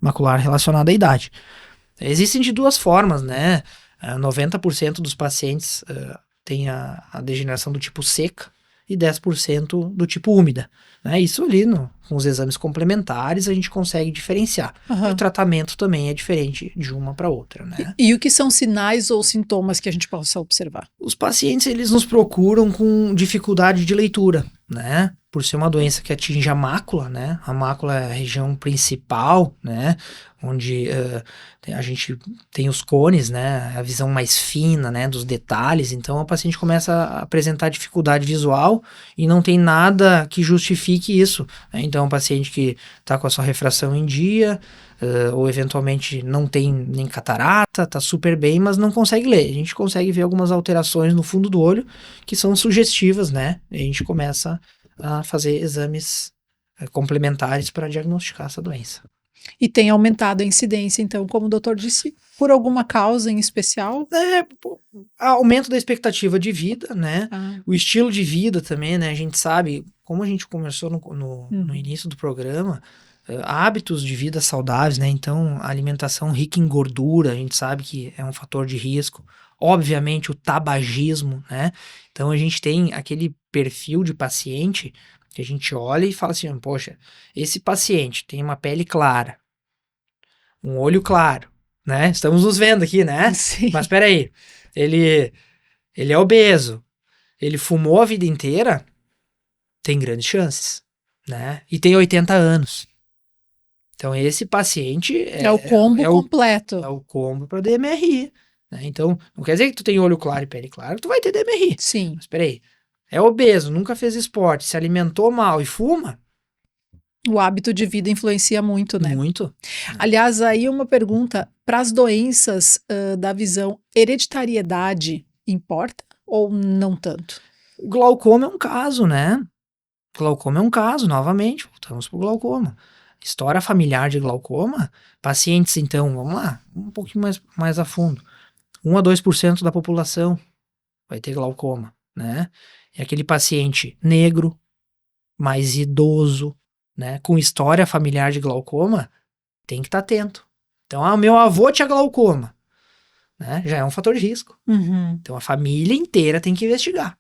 macular relacionada à idade. Existem de duas formas, né? 90% dos pacientes têm a degeneração do tipo seca e 10% do tipo úmida, né? Isso ali, com os exames complementares, a gente consegue diferenciar. E o tratamento também é diferente de uma para outra, né? E o que são sinais ou sintomas que a gente possa observar? Os pacientes, eles nos procuram com dificuldade de leitura, né? por ser uma doença que atinge a mácula, né? A mácula é a região principal, né? Onde a gente tem os cones, né? A visão mais fina, né? Dos detalhes. Então, a paciente começa a apresentar dificuldade visual e não tem nada que justifique isso, né? Então, um paciente que está com a sua refração em dia, ou eventualmente não tem nem catarata, tá super bem, mas não consegue ler. A gente consegue ver algumas alterações no fundo do olho que são sugestivas, né? E a gente começa a fazer exames complementares para diagnosticar essa doença. E tem aumentado a incidência, então, como o doutor disse, por alguma causa em especial? Aumento da expectativa de vida, né? O estilo de vida também, né? A gente sabe, como a gente conversou no início do programa, hábitos de vida saudáveis, né? Então, a alimentação rica em gordura, a gente sabe que é um fator de risco. Obviamente, o tabagismo, né? Então, a gente tem aquele perfil de paciente que a gente olha e fala assim, poxa, esse paciente tem uma pele clara, um olho claro, né? Estamos nos vendo aqui, né? Sim. Mas peraí, ele é obeso, ele fumou a vida inteira, tem grandes chances, né? E tem 80 anos. Então, esse paciente é o combo completo. É o combo para DMRI. Né? Então, não quer dizer que tu tem olho claro e pele clara, tu vai ter DMRI. Sim. Mas peraí, é obeso, nunca fez esporte, se alimentou mal e fuma? O hábito de vida influencia muito, né? Muito. Aliás, aí uma pergunta, para as doenças da visão, hereditariedade importa ou não tanto? O glaucoma é um caso, né? Glaucoma é um caso, novamente, voltamos para o glaucoma. História familiar de glaucoma, pacientes, então, vamos lá, um pouquinho mais a fundo. 1 a 2% da população vai ter glaucoma, né? É aquele paciente negro, mais idoso, né? Com história familiar de glaucoma, tem que estar atento. Então, meu avô tinha glaucoma, né? Já é um fator de risco. Então, a família inteira tem que investigar.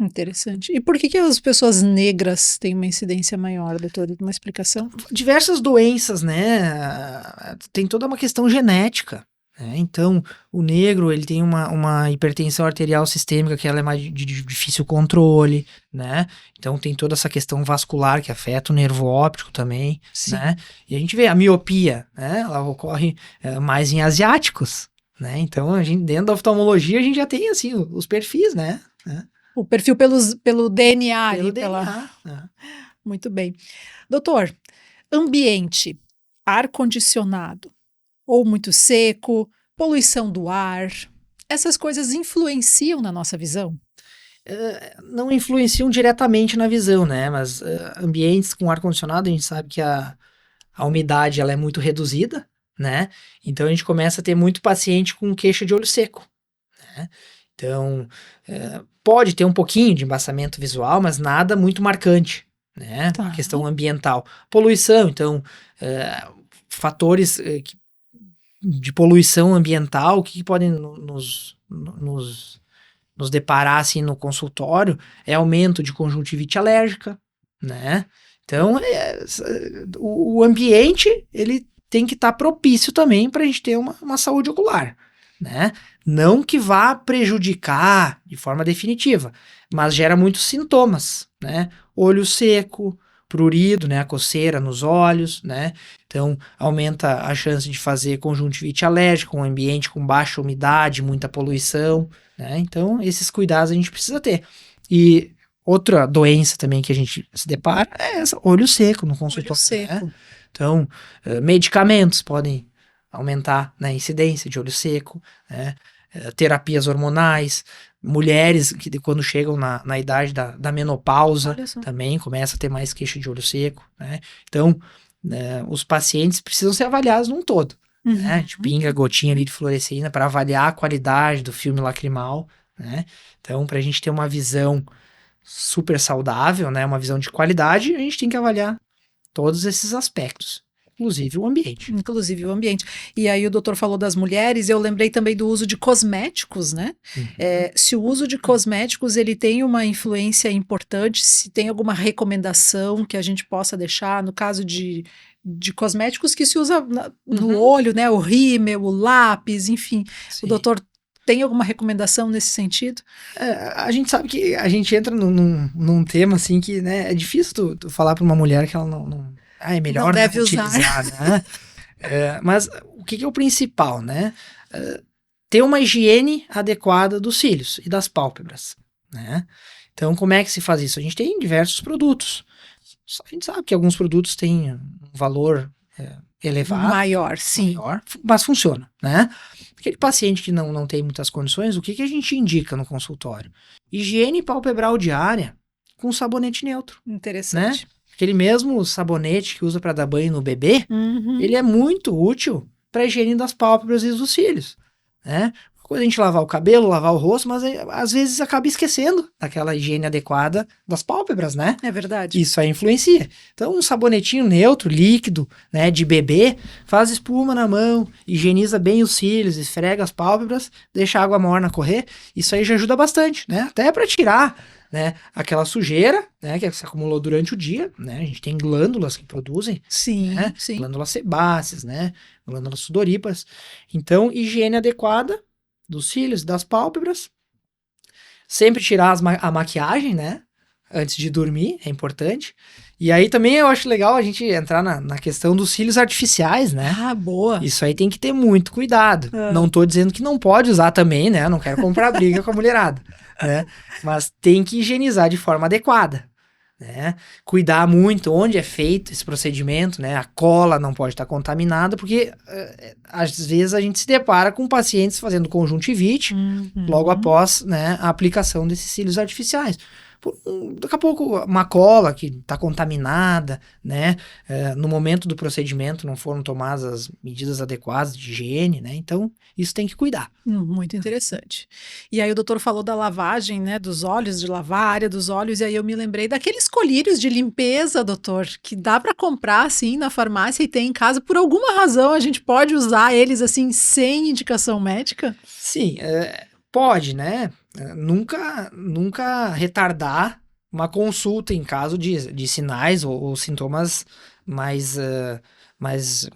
Interessante. E por que as pessoas negras têm uma incidência maior, doutor? Uma explicação? Diversas doenças, né? Tem toda uma questão genética. Né? Então, o negro, ele tem uma hipertensão arterial sistêmica que ela é mais de difícil controle, né? Então, tem toda essa questão vascular que afeta o nervo óptico também, né? E a gente vê a miopia, né? Ela ocorre mais em asiáticos, né? Então, a gente, dentro da oftalmologia, a gente já tem, assim, os perfis, né? O perfil pelo DNA. Pelo DNA. Muito bem. Doutor, ambiente, ar-condicionado, ou muito seco, poluição do ar, essas coisas influenciam na nossa visão? Não influenciam diretamente na visão, né? Mas ambientes com ar-condicionado, a gente sabe que a umidade ela é muito reduzida, né? Então a gente começa a ter muito paciente com queixa de olho seco, né? Então, pode ter um pouquinho de embaçamento visual, mas nada muito marcante, né? A questão ambiental. Poluição, então, fatores de poluição ambiental que podem nos deparar, assim, no consultório, é aumento de conjuntivite alérgica, né? Então, o ambiente, ele tem que estar propício também para a gente ter uma saúde ocular, né? Não que vá prejudicar de forma definitiva, mas gera muitos sintomas, né? Olho seco, prurido, né? A coceira nos olhos, né? Então, aumenta a chance de fazer conjuntivite alérgica, um ambiente com baixa umidade, muita poluição, né? Então, esses cuidados a gente precisa ter. E outra doença também que a gente se depara é essa, olho seco no consultório. Olho seco. Né? Então, medicamentos podem aumentar, né, a incidência de olho seco, né? Terapias hormonais, mulheres que quando chegam na idade da menopausa também começa a ter mais queixa de olho seco, né? Então, os pacientes precisam ser avaliados num todo, né? A gente pinga a gotinha ali de fluorescina para avaliar a qualidade do filme lacrimal, né? Então, para a gente ter uma visão super saudável, né, uma visão de qualidade, a gente tem que avaliar todos esses aspectos. Inclusive o ambiente. E aí o doutor falou das mulheres, eu lembrei também do uso de cosméticos, né? Se o uso de cosméticos, ele tem uma influência importante, se tem alguma recomendação que a gente possa deixar, no caso de cosméticos que se usa no olho, né? O rímel, o lápis, enfim. Sim. O doutor tem alguma recomendação nesse sentido? A gente sabe que a gente entra num tema assim que, né, é difícil tu falar para uma mulher que ela não é melhor não deve utilizar, né? Mas o que é o principal, né? Ter uma higiene adequada dos cílios e das pálpebras, né? Então, como é que se faz isso? A gente tem diversos produtos. A gente sabe que alguns produtos têm um valor elevado. Maior, sim. Mas funciona, né? Aquele paciente que não tem muitas condições, o que a gente indica no consultório? Higiene palpebral diária com sabonete neutro. Interessante. Né? Aquele mesmo sabonete que usa para dar banho no bebê, ele é muito útil para a higiene das pálpebras e dos cílios, né? Quando a gente lavar o cabelo, lavar o rosto, mas às vezes acaba esquecendo daquela higiene adequada das pálpebras, né? É verdade. Isso aí influencia. Então, um sabonetinho neutro, líquido, né, de bebê, faz espuma na mão, higieniza bem os cílios, esfrega as pálpebras, deixa a água morna correr. Isso aí já ajuda bastante, né? Até para tirar, né, aquela sujeira, né, que se acumulou durante o dia, né? A gente tem glândulas que produzem, sim, né? sim. Glândulas sebáceas, né? Glândulas sudoríparas. Então, higiene adequada dos cílios, das pálpebras. Sempre tirar a maquiagem, né? Antes de dormir, é importante. E aí também eu acho legal a gente entrar na questão dos cílios artificiais, né? Ah, boa. Isso aí tem que ter muito cuidado. Não tô dizendo que não pode usar também, né? Não quero comprar briga com a mulherada, né? Mas tem que higienizar de forma adequada, né? Cuidar muito onde é feito esse procedimento, né? A cola não pode estar contaminada, porque às vezes a gente se depara com pacientes fazendo conjuntivite logo após, né, a aplicação desses cílios artificiais. Daqui a pouco uma cola que está contaminada, né? No momento do procedimento não foram tomadas as medidas adequadas de higiene, né? Então isso tem que cuidar. Muito interessante. E aí o doutor falou da lavagem, né, dos olhos, de lavar a área dos olhos, e aí eu me lembrei daqueles colírios de limpeza, doutor, que dá para comprar assim na farmácia e ter em casa. Por alguma razão a gente pode usar eles assim sem indicação médica? Sim, pode, né? Nunca retardar uma consulta em caso de sinais ou sintomas mais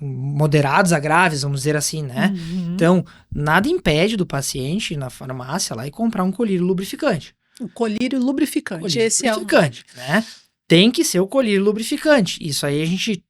moderados a graves, vamos dizer assim, né? Então, nada impede do paciente ir na farmácia lá e comprar um colírio lubrificante. O colírio lubrificante. Esse lubrificante, né? Tem que ser o colírio lubrificante. Isso aí a gente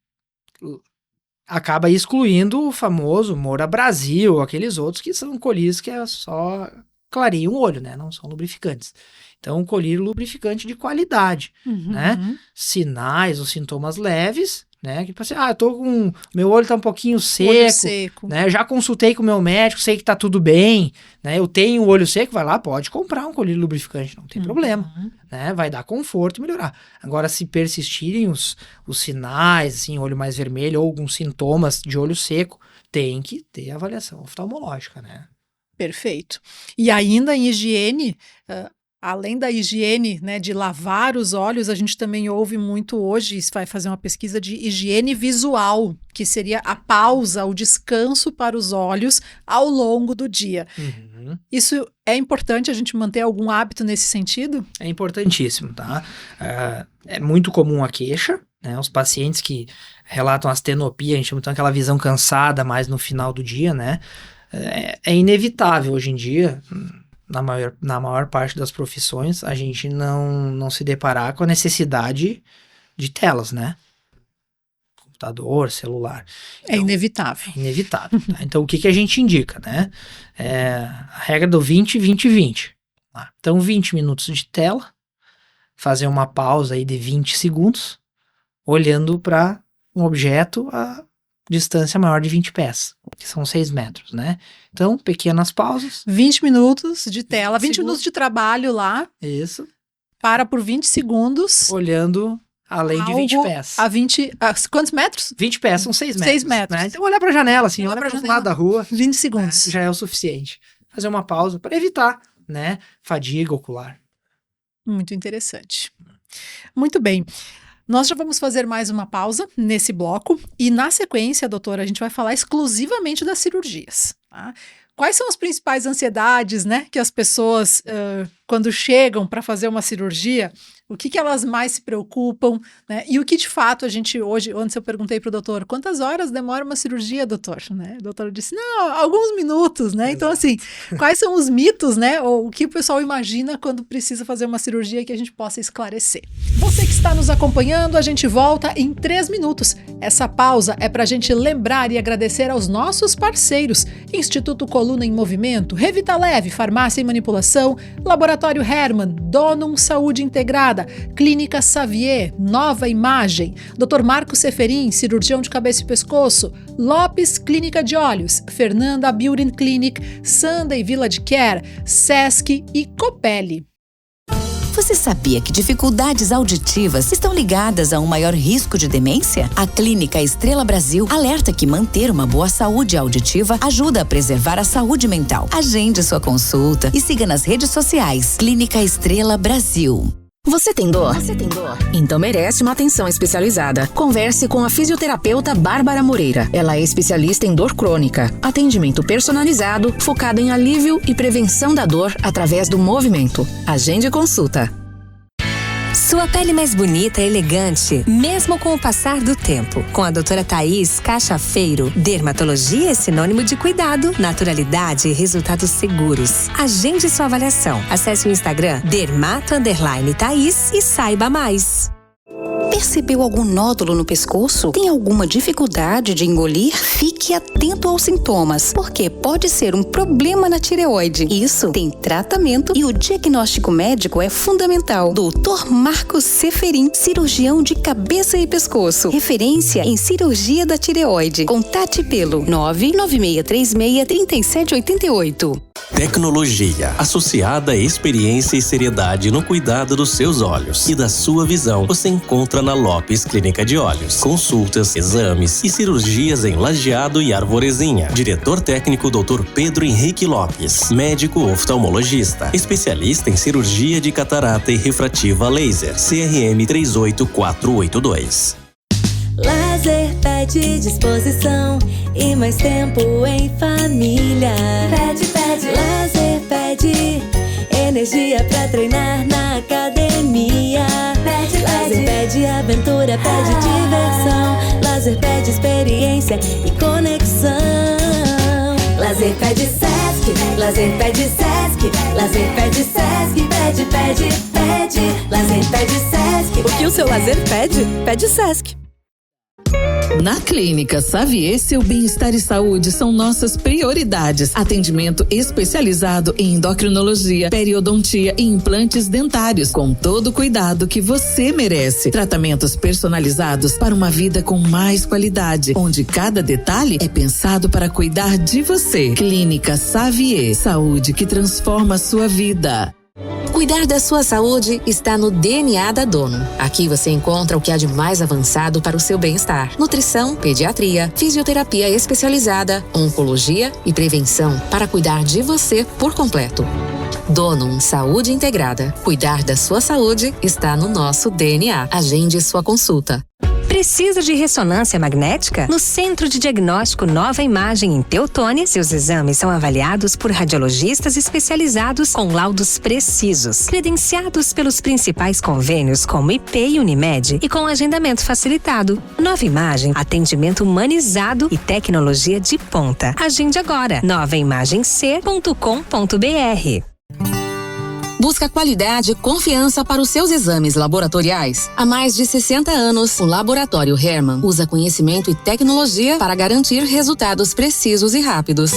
acaba excluindo o famoso Moura Brasil, aqueles outros que são colírios que é só clareiam o olho, né? Não são lubrificantes. Então, um colírio lubrificante de qualidade, né? Sinais ou sintomas leves, né? Tipo assim, eu tô com... meu olho tá um pouquinho seco, né? Já consultei com o meu médico, sei que tá tudo bem, né? Eu tenho o olho seco, vai lá, pode comprar um colírio lubrificante, não tem problema, né? Vai dar conforto e melhorar. Agora, se persistirem os sinais, assim, olho mais vermelho ou alguns sintomas de olho seco, tem que ter avaliação oftalmológica, né? Perfeito. E ainda em higiene, além da higiene, né, de lavar os olhos, a gente também ouve muito hoje, vai fazer uma pesquisa de higiene visual, que seria a pausa, o descanso para os olhos ao longo do dia. Isso é importante a gente manter algum hábito nesse sentido? É importantíssimo, tá? É muito comum a queixa, né? Os pacientes que relatam astenopia, a gente chama então aquela visão cansada mais no final do dia, né? É inevitável hoje em dia, na maior parte das profissões, a gente não se deparar com a necessidade de telas, né? Computador, celular. Então, é inevitável. É inevitável. Tá? Então, o que a gente indica, né? A regra do 20-20-20. Tá? Então, 20 minutos de tela, fazer uma pausa aí de 20 segundos, olhando para um objeto a distância maior de 20 pés, que são 6 metros, né? Então, pequenas pausas. 20 minutos de tela, 20 minutos de trabalho lá. Isso. Para por 20 segundos. Olhando além de 20 pés. Quantos metros? 20 pés, são 6 metros. 6 metros. Né? Então, olhar para a janela, assim, olhar para o lado da rua. 20 segundos. Já é o suficiente. Fazer uma pausa para evitar, né, fadiga ocular. Muito interessante. Muito bem. Nós já vamos fazer mais uma pausa nesse bloco e na sequência, doutora, a gente vai falar exclusivamente das cirurgias. Tá? Quais são as principais ansiedades, né, que as pessoas quando chegam para fazer uma cirurgia, o que elas mais se preocupam, né? E o que de fato a gente hoje, antes eu perguntei para o doutor, quantas horas demora uma cirurgia, doutor? Né? O doutor disse, não, alguns minutos, né? Então, assim, quais são os mitos, né? Ou o que o pessoal imagina quando precisa fazer uma cirurgia que a gente possa esclarecer. Você que está nos acompanhando, a gente volta em 3 minutos. Essa pausa é para a gente lembrar e agradecer aos nossos parceiros: Instituto Coluna em Movimento, Revita Leve, Farmácia e Manipulação, Laboratório Herman, Donum Saúde Integrada, Clínica Xavier, Nova Imagem, Dr. Marcos Seferin, cirurgião de cabeça e pescoço, Lopes Clínica de Olhos, Fernanda Beauty Clinic, Sunday Village Care, Sesc e Copelli. Você sabia que dificuldades auditivas estão ligadas a um maior risco de demência? A Clínica Estrela Brasil alerta que manter uma boa saúde auditiva ajuda a preservar a saúde mental. Agende sua consulta e siga nas redes sociais Clínica Estrela Brasil. Você tem dor? Então merece uma atenção especializada. Converse com a fisioterapeuta Bárbara Moreira. Ela é especialista em dor crônica. Atendimento personalizado, focado em alívio e prevenção da dor através do movimento. Agende consulta. Sua pele mais bonita e elegante, mesmo com o passar do tempo. Com a doutora Thaís Cachafeiro, dermatologia é sinônimo de cuidado, naturalidade e resultados seguros. Agende sua avaliação. Acesse o Instagram dermato_Thaís e saiba mais. Percebeu algum nódulo no pescoço? Tem alguma dificuldade de engolir? Fique atento aos sintomas, porque pode ser um problema na tireoide. Isso tem tratamento e o diagnóstico médico é fundamental. Dr. Marcos Seferin, cirurgião de cabeça e pescoço. Referência em cirurgia da tireoide. Contate pelo 996363788. Tecnologia, associada à experiência e seriedade no cuidado dos seus olhos e da sua visão, você encontra na Lopes Clínica de Olhos. Consultas, exames e cirurgias em Lajeado e Arvorezinha. Diretor técnico Dr. Pedro Henrique Lopes. Médico oftalmologista. Especialista em cirurgia de catarata e refrativa laser. CRM 38482. Lazer pede disposição e mais tempo em família. Pede, lazer pede energia pra treinar na academia. Lazer pede aventura, pede diversão. Lazer pede experiência e conexão. Lazer pede Sesc, lazer pede Sesc, lazer pede Sesc, pede. Lazer pede Sesc. O que o seu lazer pede? Pede Sesc. Na Clínica Xavier, seu bem-estar e saúde são nossas prioridades. Atendimento especializado em endocrinologia, periodontia e implantes dentários, com todo o cuidado que você merece. Tratamentos personalizados para uma vida com mais qualidade, onde cada detalhe é pensado para cuidar de você. Clínica Xavier, saúde que transforma a sua vida. Cuidar da sua saúde está no DNA da Donum. Aqui você encontra o que há de mais avançado para o seu bem-estar: nutrição, pediatria, fisioterapia especializada, oncologia e prevenção para cuidar de você por completo. Donum Saúde Integrada. Cuidar da sua saúde está no nosso DNA. Agende sua consulta. Precisa de ressonância magnética? No Centro de Diagnóstico Nova Imagem em Teutônia, seus exames são avaliados por radiologistas especializados com laudos precisos, credenciados pelos principais convênios como IP e Unimed e com agendamento facilitado. Nova Imagem, atendimento humanizado e tecnologia de ponta. Agende agora, novaimagemc.com.br. Busca qualidade e confiança para os seus exames laboratoriais. Há mais de 60 anos, o Laboratório Herman usa conhecimento e tecnologia para garantir resultados precisos e rápidos.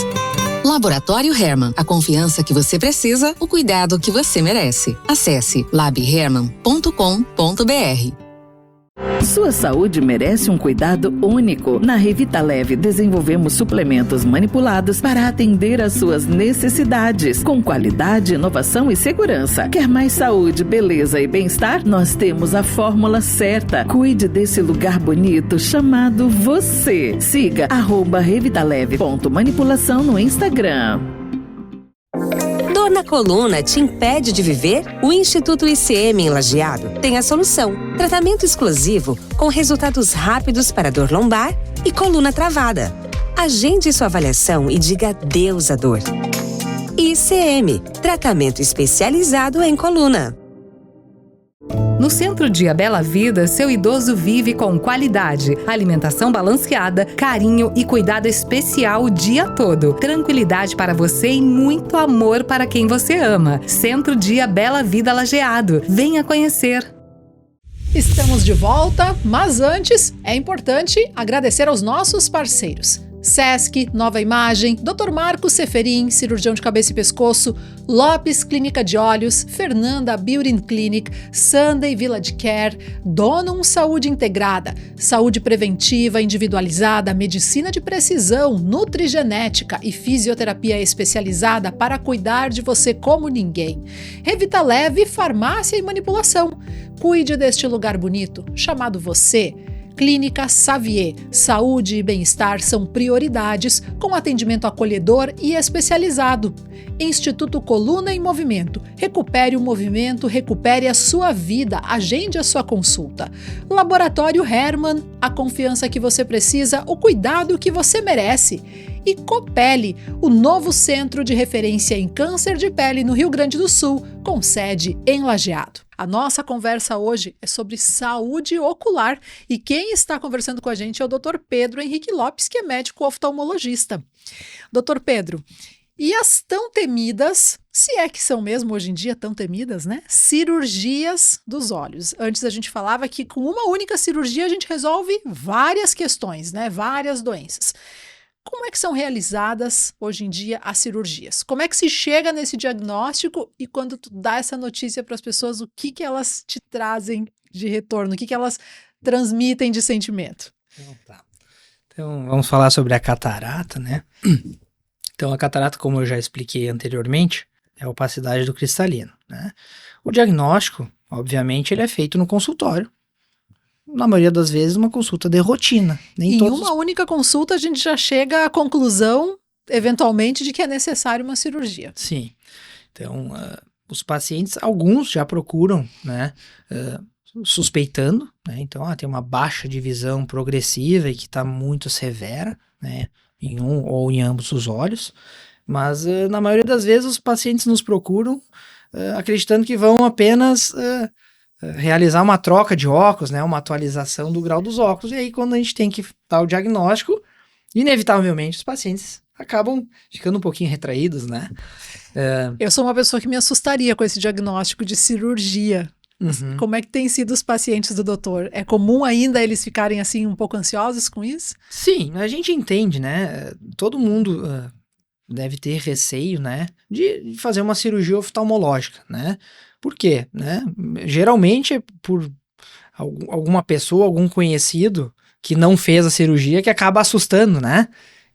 Laboratório Herman, a confiança que você precisa, o cuidado que você merece. Acesse labherman.com.br. Sua saúde merece um cuidado único. Na Revita Leve, desenvolvemos suplementos manipulados para atender às suas necessidades, com qualidade, inovação e segurança. Quer mais saúde, beleza e bem-estar? Nós temos a fórmula certa. Cuide desse lugar bonito chamado você. Siga @revitaleve.manipulação no Instagram. Dor na coluna te impede de viver? O Instituto ICM em Lajeado tem a solução. Tratamento exclusivo com resultados rápidos para dor lombar e coluna travada. Agende sua avaliação e diga adeus à dor. TICM, tratamento especializado em coluna. No Centro Dia Bela Vida, seu idoso vive com qualidade, alimentação balanceada, carinho e cuidado especial o dia todo. Tranquilidade para você e muito amor para quem você ama. Centro Dia Bela Vida Lajeado. Venha conhecer. Estamos de volta, mas antes é importante agradecer aos nossos parceiros. Sesc, Nova Imagem, Dr. Marcos Seferin, cirurgião de cabeça e pescoço, Lopes Clínica de Olhos, Fernanda Beauty Clinic, Sunday Village Care, Donum Saúde Integrada, saúde preventiva, individualizada, medicina de precisão, nutrigenética e fisioterapia especializada para cuidar de você como ninguém. Revita Leve, farmácia e manipulação. Cuide deste lugar bonito, chamado você. Clínica Xavier, saúde e bem-estar são prioridades, com atendimento acolhedor e especializado. Instituto Coluna em Movimento. Recupere o movimento, recupere a sua vida, agende a sua consulta. Laboratório Hermann, a confiança que você precisa, o cuidado que você merece. E Copele, o novo centro de referência em câncer de pele no Rio Grande do Sul, com sede em Lajeado. A nossa conversa hoje é sobre saúde ocular e quem está conversando com a gente é o Dr. Pedro Henrique Lopes, que é médico oftalmologista. Dr. Pedro, e as tão temidas, se é que são mesmo hoje em dia tão temidas, né? Cirurgias dos olhos. Antes a gente falava que com uma única cirurgia a gente resolve várias questões, né? Várias doenças. Como é que são realizadas hoje em dia as cirurgias? Como é que se chega nesse diagnóstico e quando tu dá essa notícia para as pessoas, o que que elas te trazem de retorno? O que que elas transmitem de sentimento? Então, vamos falar sobre a catarata, né? Então, a catarata, como eu já expliquei anteriormente, é a opacidade do cristalino, né? O diagnóstico, obviamente, ele é feito no consultório. Na maioria das vezes, uma consulta de rotina. Em uma única consulta, a gente já chega à conclusão, eventualmente, de que é necessário uma cirurgia. Sim. Então, os pacientes, alguns já procuram, né, suspeitando, né? Então, tem uma baixa de visão progressiva e que está muito severa, né, em um ou em ambos os olhos. Mas, na maioria das vezes, os pacientes nos procuram acreditando que vão apenas realizar uma troca de óculos, né, uma atualização do grau dos óculos, e aí quando a gente tem que dar o diagnóstico, inevitavelmente os pacientes acabam ficando um pouquinho retraídos, né. Eu sou uma pessoa que me assustaria com esse diagnóstico de cirurgia. Uhum. Como é que tem sido os pacientes do doutor? É comum ainda eles ficarem assim um pouco ansiosos com isso? Sim, a gente entende, né, todo mundo deve ter receio, né, de fazer uma cirurgia oftalmológica, né. Por quê? Né? Geralmente é por alguma pessoa, algum conhecido que não fez a cirurgia que acaba assustando, né?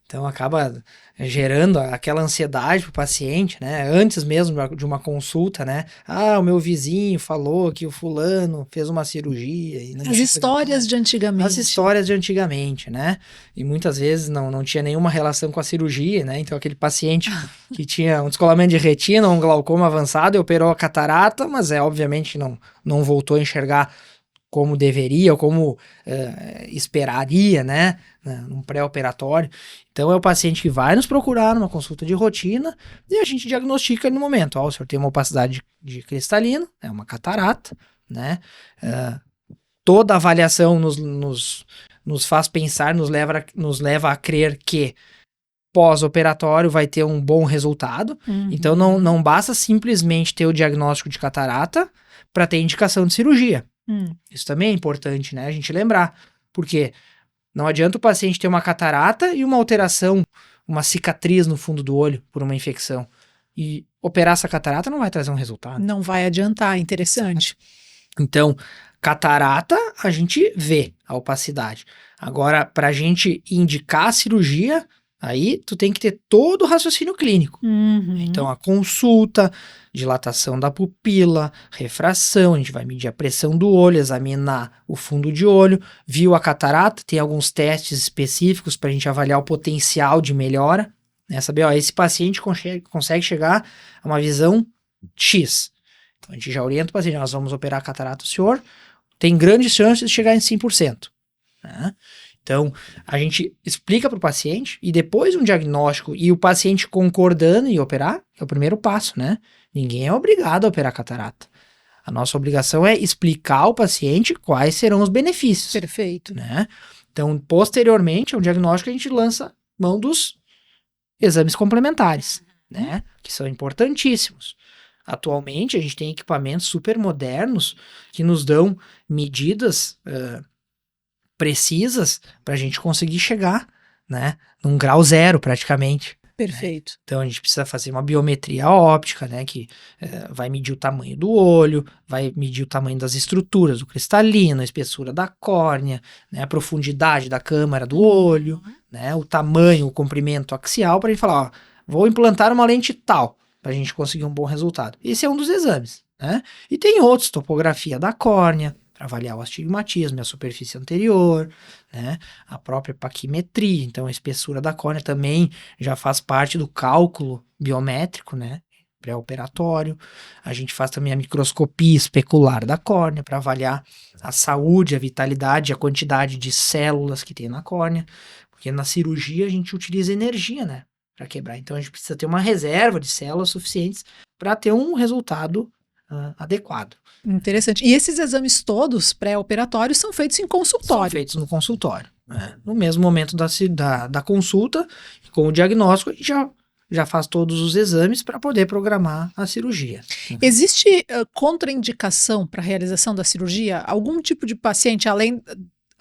Então acaba gerando aquela ansiedade pro paciente, né? Antes mesmo de uma consulta, né? Ah, o meu vizinho falou que o fulano fez uma cirurgia. E As histórias de antigamente. As histórias de antigamente, né? E muitas vezes não tinha nenhuma relação com a cirurgia, né? Então aquele paciente que tinha um descolamento de retina, um glaucoma avançado, e operou a catarata, mas obviamente não voltou a enxergar como deveria ou como esperaria, né, num pré-operatório. Então é o paciente que vai nos procurar numa consulta de rotina e a gente diagnostica no momento. O senhor tem uma opacidade de cristalino, é uma catarata, né, toda avaliação nos faz pensar, nos leva a crer que pós-operatório vai ter um bom resultado. Uhum. Então não basta simplesmente ter o diagnóstico de catarata para ter indicação de cirurgia. Isso também é importante, né, a gente lembrar, porque não adianta o paciente ter uma catarata e uma alteração, uma cicatriz no fundo do olho por uma infecção, e operar essa catarata não vai trazer um resultado. Não vai adiantar, interessante. Então, catarata, a gente vê a opacidade. Agora, pra gente indicar a cirurgia, aí tu tem que ter todo o raciocínio clínico. Uhum. Então, a consulta, dilatação da pupila, refração, a gente vai medir a pressão do olho, examinar o fundo de olho, viu a catarata, tem alguns testes específicos para a gente avaliar o potencial de melhora, né? Saber, esse paciente consegue chegar a uma visão X. Então, a gente já orienta o paciente, nós vamos operar a catarata do senhor, tem grandes chances de chegar em 100%. Né? Então, a gente explica para o paciente e depois um diagnóstico e o paciente concordando em operar, é o primeiro passo, né? Ninguém é obrigado a operar catarata. A nossa obrigação é explicar ao paciente quais serão os benefícios. Perfeito. Né? Então, posteriormente, ao diagnóstico, a gente lança mão dos exames complementares, né? Que são importantíssimos. Atualmente, a gente tem equipamentos super modernos que nos dão medidas precisas para a gente conseguir chegar, né, num grau zero praticamente. Perfeito. Né? Então a gente precisa fazer uma biometria óptica, né, que vai medir o tamanho do olho, vai medir o tamanho das estruturas do cristalino, a espessura da córnea, né, a profundidade da câmara do olho, né, o tamanho, o comprimento axial, para a gente falar, ó, vou implantar uma lente tal, para a gente conseguir um bom resultado. Esse é um dos exames, né? E tem outros, topografia da córnea, para avaliar o astigmatismo e a superfície anterior, né? A própria paquimetria, então a espessura da córnea também já faz parte do cálculo biométrico, né? Pré-operatório. A gente faz também a microscopia especular da córnea para avaliar a saúde, a vitalidade, a quantidade de células que tem na córnea, porque na cirurgia a gente utiliza energia, né? Para quebrar. Então a gente precisa ter uma reserva de células suficientes para ter um resultado adequado. Interessante. E esses exames todos pré-operatórios são feitos em consultório? São feitos no consultório. Né? No mesmo momento da consulta, com o diagnóstico, a gente já faz todos os exames para poder programar a cirurgia. Existe contraindicação para a realização da cirurgia? Algum tipo de paciente, além...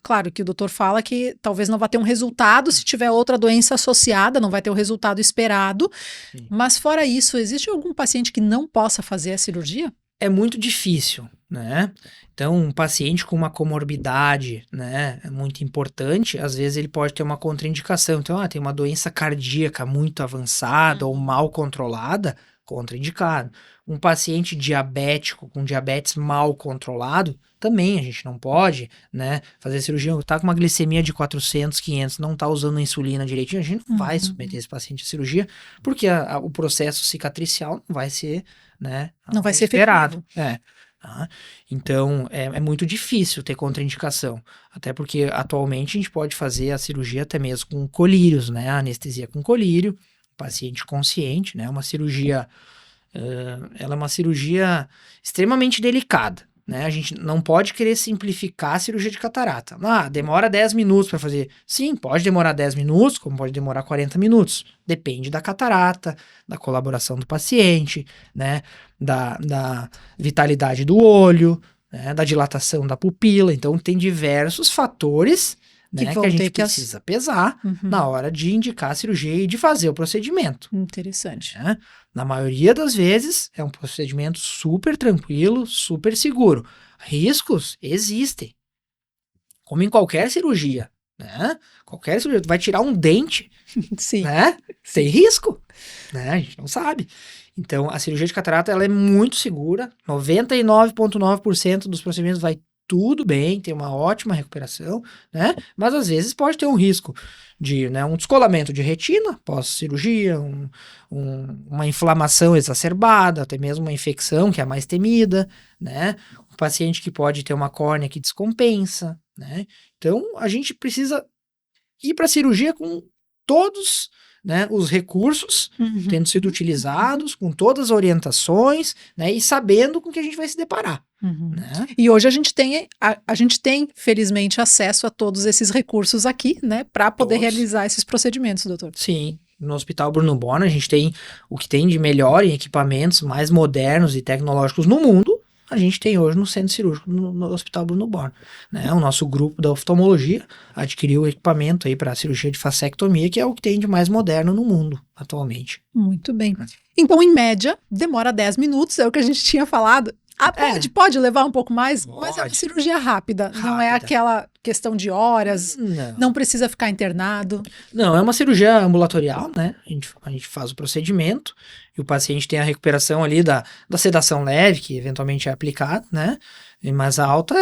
Claro que o doutor fala que talvez não vá ter um resultado se tiver outra doença associada, não vai ter o resultado esperado. Sim. Mas fora isso, existe algum paciente que não possa fazer a cirurgia? É muito difícil, né? Então, um paciente com uma comorbidade, né, é muito importante, às vezes ele pode ter uma contraindicação. Então, tem uma doença cardíaca muito avançada ou mal controlada, contraindicado. Um paciente diabético com diabetes mal controlado, também a gente não pode, né, fazer cirurgia. Tá com uma glicemia de 400, 500, não tá usando insulina direitinho, a gente não vai submeter esse paciente à cirurgia, porque o processo cicatricial não vai ser, né, não vai ser esperado. Então, é muito difícil ter contraindicação, até porque atualmente a gente pode fazer a cirurgia até mesmo com colírios, né, a anestesia com colírio, paciente consciente, né, uma cirurgia, ela é uma cirurgia extremamente delicada, né, a gente não pode querer simplificar a cirurgia de catarata. Demora 10 minutos para fazer. Sim, pode demorar 10 minutos, como pode demorar 40 minutos. Depende da catarata, da colaboração do paciente, né, da vitalidade do olho, né, da dilatação da pupila. Então, tem diversos fatores, né, que a gente precisa pesar na hora de indicar a cirurgia e de fazer o procedimento. Interessante. Né? Na maioria das vezes, é um procedimento super tranquilo, super seguro. Riscos existem, como em qualquer cirurgia. Né? Qualquer cirurgia, tu vai tirar um dente, Sim. Né? Tem risco, né? A gente não sabe. Então, a cirurgia de catarata ela é muito segura, 99,9% dos procedimentos vai tudo bem, tem uma ótima recuperação, né? Mas às vezes pode ter um risco de, né, um descolamento de retina pós-cirurgia, uma inflamação exacerbada, até mesmo uma infecção, que é a mais temida, né? Um paciente que pode ter uma córnea que descompensa, né? Então, a gente precisa ir para a cirurgia com todos, né, os recursos tendo sido utilizados, com todas as orientações, né, e sabendo com que a gente vai se deparar. Né? E hoje a gente tem, felizmente, acesso a todos esses recursos aqui, né, para poder realizar esses procedimentos, doutor. Sim. No Hospital Bruno Borne, a gente tem o que tem de melhor em equipamentos mais modernos e tecnológicos no mundo, a gente tem hoje no centro cirúrgico, no Hospital Bruno Borne. Né? O nosso grupo da oftalmologia adquiriu o equipamento aí para a cirurgia de facectomia, que é o que tem de mais moderno no mundo atualmente. Muito bem. Então, em média, demora 10 minutos, é o que a gente tinha falado. Pode levar um pouco mais, mas é uma cirurgia rápida. Não é aquela questão de horas, não precisa ficar internado. Não, é uma cirurgia ambulatorial, né? A gente faz o procedimento e o paciente tem a recuperação ali da sedação leve, que eventualmente é aplicada, né? Mas a alta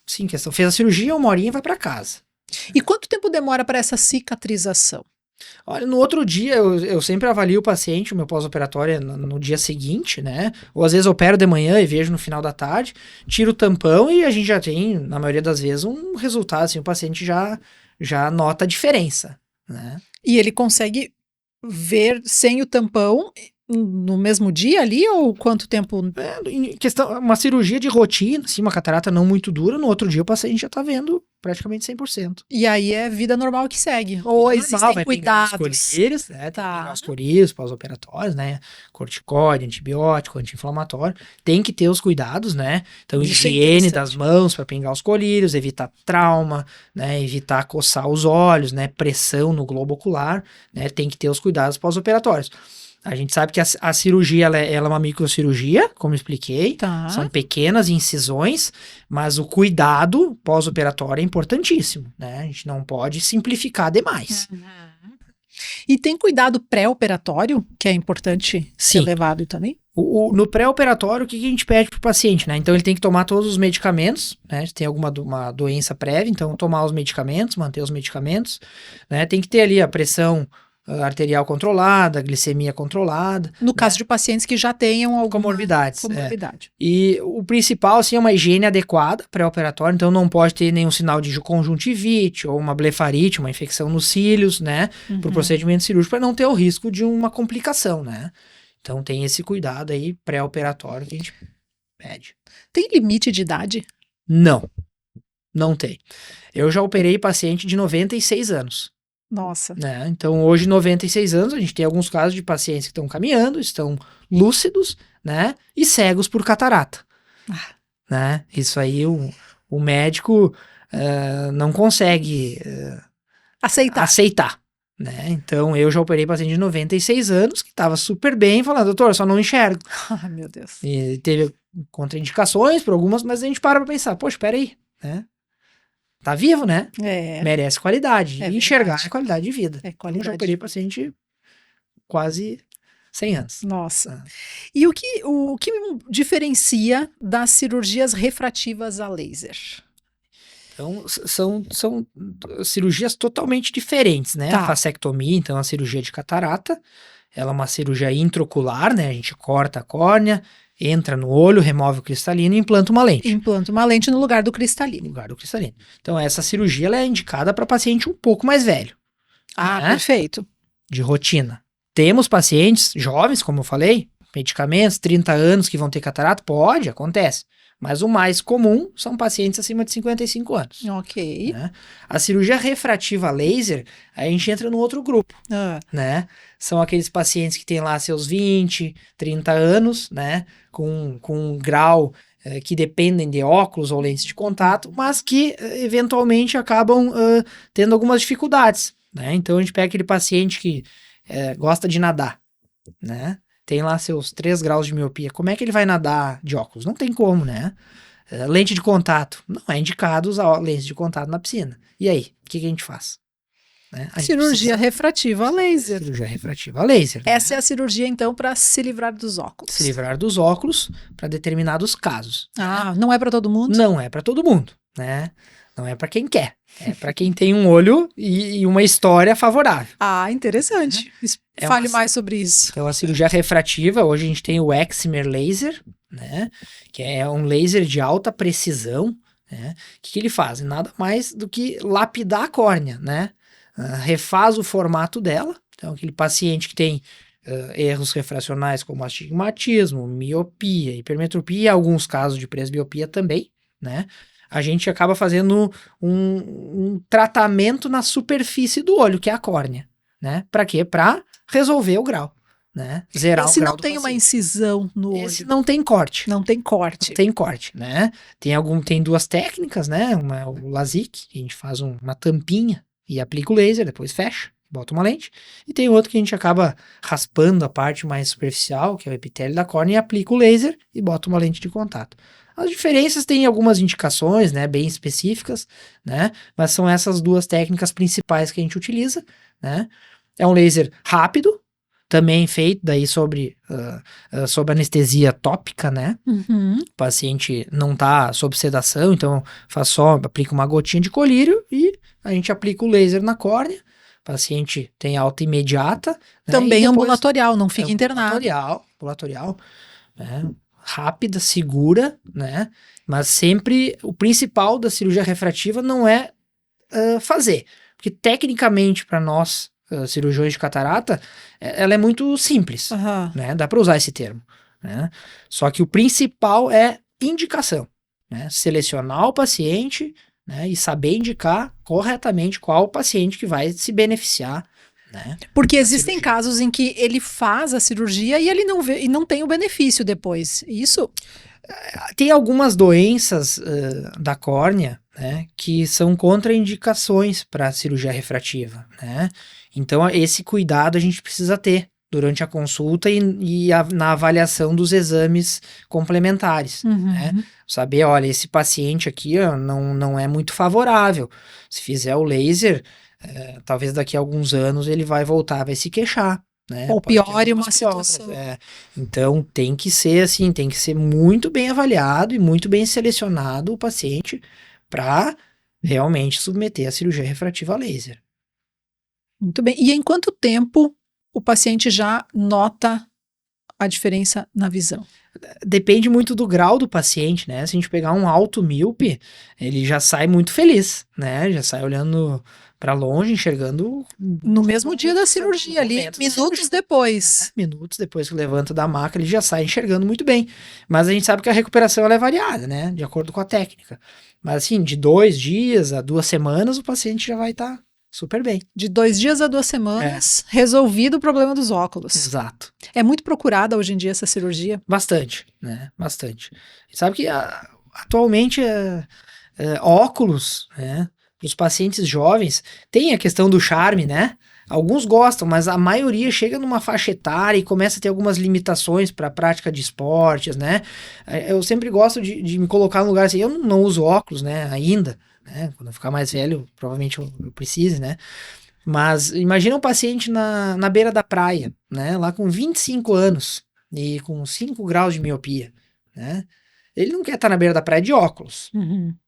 sim, fez a cirurgia, 1 horinha e vai para casa. E quanto tempo demora para essa cicatrização? Olha, no outro dia, eu sempre avalio o paciente, o meu pós-operatório no dia seguinte, né? Ou às vezes eu opero de manhã e vejo no final da tarde, tiro o tampão e a gente já tem, na maioria das vezes, um resultado, assim, o paciente já nota a diferença, né? E ele consegue ver sem o tampão no mesmo dia ali, ou quanto tempo? Em questão, uma cirurgia de rotina, assim, uma catarata não muito dura, no outro dia o paciente já tá vendo praticamente 100%. E aí é vida normal que segue. Ou existem cuidados. Os colírios, né? Tá. Os colírios pós-operatórios, né? Corticóide, antibiótico, anti-inflamatório. Tem que ter os cuidados, né? Então, higiene das mãos para pingar os colírios, evitar trauma, né? Evitar coçar os olhos, né? Pressão no globo ocular, né? Tem que ter os cuidados pós-operatórios. A gente sabe que a cirurgia, ela é uma microcirurgia, como eu expliquei. Tá. São pequenas incisões, mas o cuidado pós-operatório é importantíssimo, né? A gente não pode simplificar demais. E tem cuidado pré-operatório, que é importante ser levado também? No pré-operatório, o que a gente pede pro paciente, né? Então, ele tem que tomar todos os medicamentos, né? Se tem uma doença prévia, então tomar os medicamentos, manter os medicamentos, né? Tem que ter ali a pressão arterial controlada, glicemia controlada. No caso de pacientes que já tenham alguma comorbidade. E o principal, assim, é uma higiene adequada pré-operatória, então não pode ter nenhum sinal de conjuntivite ou uma blefarite, uma infecção nos cílios, né? Para o procedimento cirúrgico, para não ter o risco de uma complicação, né? Então tem esse cuidado aí pré-operatório que a gente pede. Tem limite de idade? Não tem. Eu já operei paciente de 96 anos. Nossa. Né? Então, hoje, 96 anos, a gente tem alguns casos de pacientes que estão caminhando, estão lúcidos, né? E cegos por catarata. Né? Isso aí, o médico não consegue aceitar. Né? Então, eu já operei paciente de 96 anos que estava super bem, falando, doutor, eu só não enxergo. Ai, meu Deus. E teve contraindicações por algumas, mas a gente para pensar, poxa, espera aí, né? Tá vivo, né? Merece qualidade. E enxergar é qualidade de vida. Eu já operei paciente quase 100 anos. Nossa. E o que diferencia das cirurgias refrativas a laser? Então, são cirurgias totalmente diferentes, né? A facectomia, então, a cirurgia de catarata, ela é uma cirurgia intraocular, né? A gente corta a córnea, entra no olho, remove o cristalino e implanta uma lente. Implanta uma lente no lugar do cristalino. Então, essa cirurgia ela é indicada para paciente um pouco mais velho. Né? Perfeito. De rotina. Temos pacientes jovens, como eu falei, medicamentos, 30 anos que vão ter catarata, acontece. Mas o mais comum são pacientes acima de 55 anos. Ok. Né? A cirurgia refrativa laser, a gente entra no outro grupo, né? São aqueles pacientes que têm lá seus 20, 30 anos, né? Com um grau que dependem de óculos ou lentes de contato, mas que eventualmente acabam tendo algumas dificuldades, né? Então a gente pega aquele paciente que gosta de nadar, né? Tem lá seus 3 graus de miopia. Como é que ele vai nadar de óculos? Não tem como, né? Lente de contato. Não é indicado usar lente de contato na piscina. E aí? O que a gente faz? Né? Cirurgia refrativa a laser. Cirurgia refrativa a laser. Essa é a cirurgia, então, para se livrar dos óculos. Se livrar dos óculos para determinados casos. Não é para todo mundo? Não é para todo mundo, né? Não é para quem quer. É para quem tem um olho e uma história favorável. Interessante. Fale mais sobre isso. Então, a cirurgia refrativa, hoje a gente tem o Excimer Laser, né? Que é um laser de alta precisão, né? O que ele faz? Nada mais do que lapidar a córnea, né? Refaz o formato dela. Então, aquele paciente que tem erros refracionais como astigmatismo, miopia, hipermetropia e alguns casos de presbiopia também, né? A gente acaba fazendo um tratamento na superfície do olho, que é a córnea, né? Para quê? Para resolver o grau, né? Zerar o grau do paciente. Esse não tem uma incisão no olho. Esse não tem corte. Não tem corte, né? Tem 2 técnicas, né? O LASIK, que a gente faz uma tampinha e aplica o laser, depois fecha, bota uma lente. E tem outro que a gente acaba raspando a parte mais superficial, que é o epitélio da córnea, e aplica o laser e bota uma lente de contato. As diferenças têm algumas indicações, né, bem específicas, né, mas são essas 2 técnicas principais que a gente utiliza, né. É um laser rápido, também feito daí sob anestesia tópica, né. O paciente não tá sob sedação, então aplica uma gotinha de colírio e a gente aplica o laser na córnea, O paciente tem alta imediata. Também ambulatorial, não fica internado. Ambulatorial, né? Rápida, segura, né? Mas sempre o principal da cirurgia refrativa não é fazer. Porque tecnicamente, para nós, cirurgiões de catarata, ela é muito simples, né? Dá para usar esse termo, né? Só que o principal é indicação, né? Selecionar o paciente, né? E saber indicar corretamente qual o paciente que vai se beneficiar, né? Porque existem casos em que ele faz a cirurgia e ele não vê e não tem o benefício depois. Isso? Tem algumas doenças da córnea, né, que são contraindicações para a cirurgia refrativa, né? Então, esse cuidado a gente precisa ter durante a consulta na avaliação dos exames complementares, né? Saber, olha, esse paciente aqui não é muito favorável. Se fizer o laser, talvez daqui a alguns anos ele vai voltar, vai se queixar, né? Ou piore uma situação. Então, tem que ser assim, tem que ser muito bem avaliado e muito bem selecionado o paciente para realmente submeter a cirurgia refrativa a laser. Muito bem. E em quanto tempo o paciente já nota a diferença na visão? Depende muito do grau do paciente, né? Se a gente pegar um alto míope, ele já sai muito feliz, né? Já sai olhando para longe, enxergando no mesmo dia da cirurgia ali, minutos depois. Minutos depois que levanta da maca, ele já sai enxergando muito bem. Mas a gente sabe que a recuperação ela é variada, né? De acordo com a técnica. Mas assim, de 2 dias a 2 semanas, o paciente já vai estar super bem. De 2 dias a 2 semanas, resolvido o problema dos óculos. Exato. É muito procurada hoje em dia essa cirurgia? Bastante, né? Bastante. Sabe que atualmente óculos, né? Os pacientes jovens tem a questão do charme, né? Alguns gostam, mas a maioria chega numa faixa etária e começa a ter algumas limitações para a prática de esportes, né? Eu sempre gosto de me colocar no lugar assim, eu não uso óculos, né? Ainda, né? Quando eu ficar mais velho, provavelmente eu precise, né? Mas imagina um paciente na beira da praia, né? Lá com 25 anos e com 5 graus de miopia, né? Ele não quer estar na beira da praia de óculos,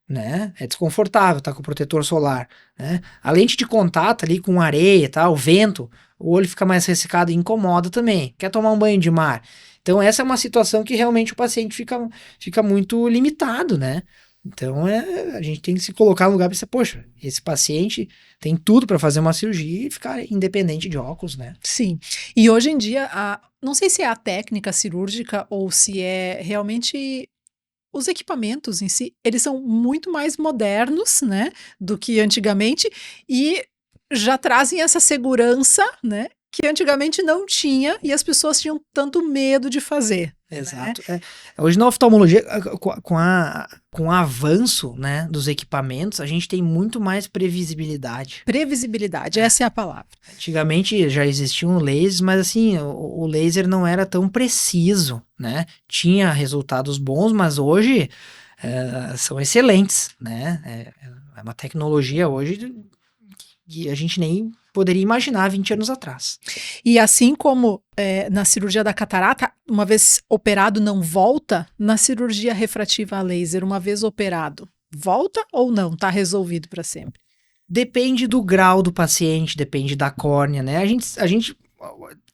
né? É desconfortável estar com o protetor solar, né? A lente de contato ali com areia, tá? O vento, o olho fica mais ressecado e incomoda também. Quer tomar um banho de mar. Então essa é uma situação que realmente o paciente fica muito limitado, né? Então a gente tem que se colocar no lugar para pensar, poxa, esse paciente tem tudo para fazer uma cirurgia e ficar independente de óculos, né? Sim. E hoje em dia, não sei se é a técnica cirúrgica ou se é realmente os equipamentos em si, eles são muito mais modernos, né, do que antigamente e já trazem essa segurança, né, que antigamente não tinha e as pessoas tinham tanto medo de fazer. Exato. Né? Hoje na oftalmologia, com o avanço, né, dos equipamentos, a gente tem muito mais previsibilidade. Previsibilidade, essa é a palavra. Antigamente já existiam lasers, mas assim, o laser não era tão preciso, né? Tinha resultados bons, mas hoje são excelentes, né? É uma tecnologia hoje que a gente nem poderia imaginar 20 anos atrás. E assim como na cirurgia da catarata, uma vez operado não volta, na cirurgia refrativa a laser, uma vez operado, volta ou não? Está resolvido para sempre? Depende do grau do paciente, depende da córnea, né? A gente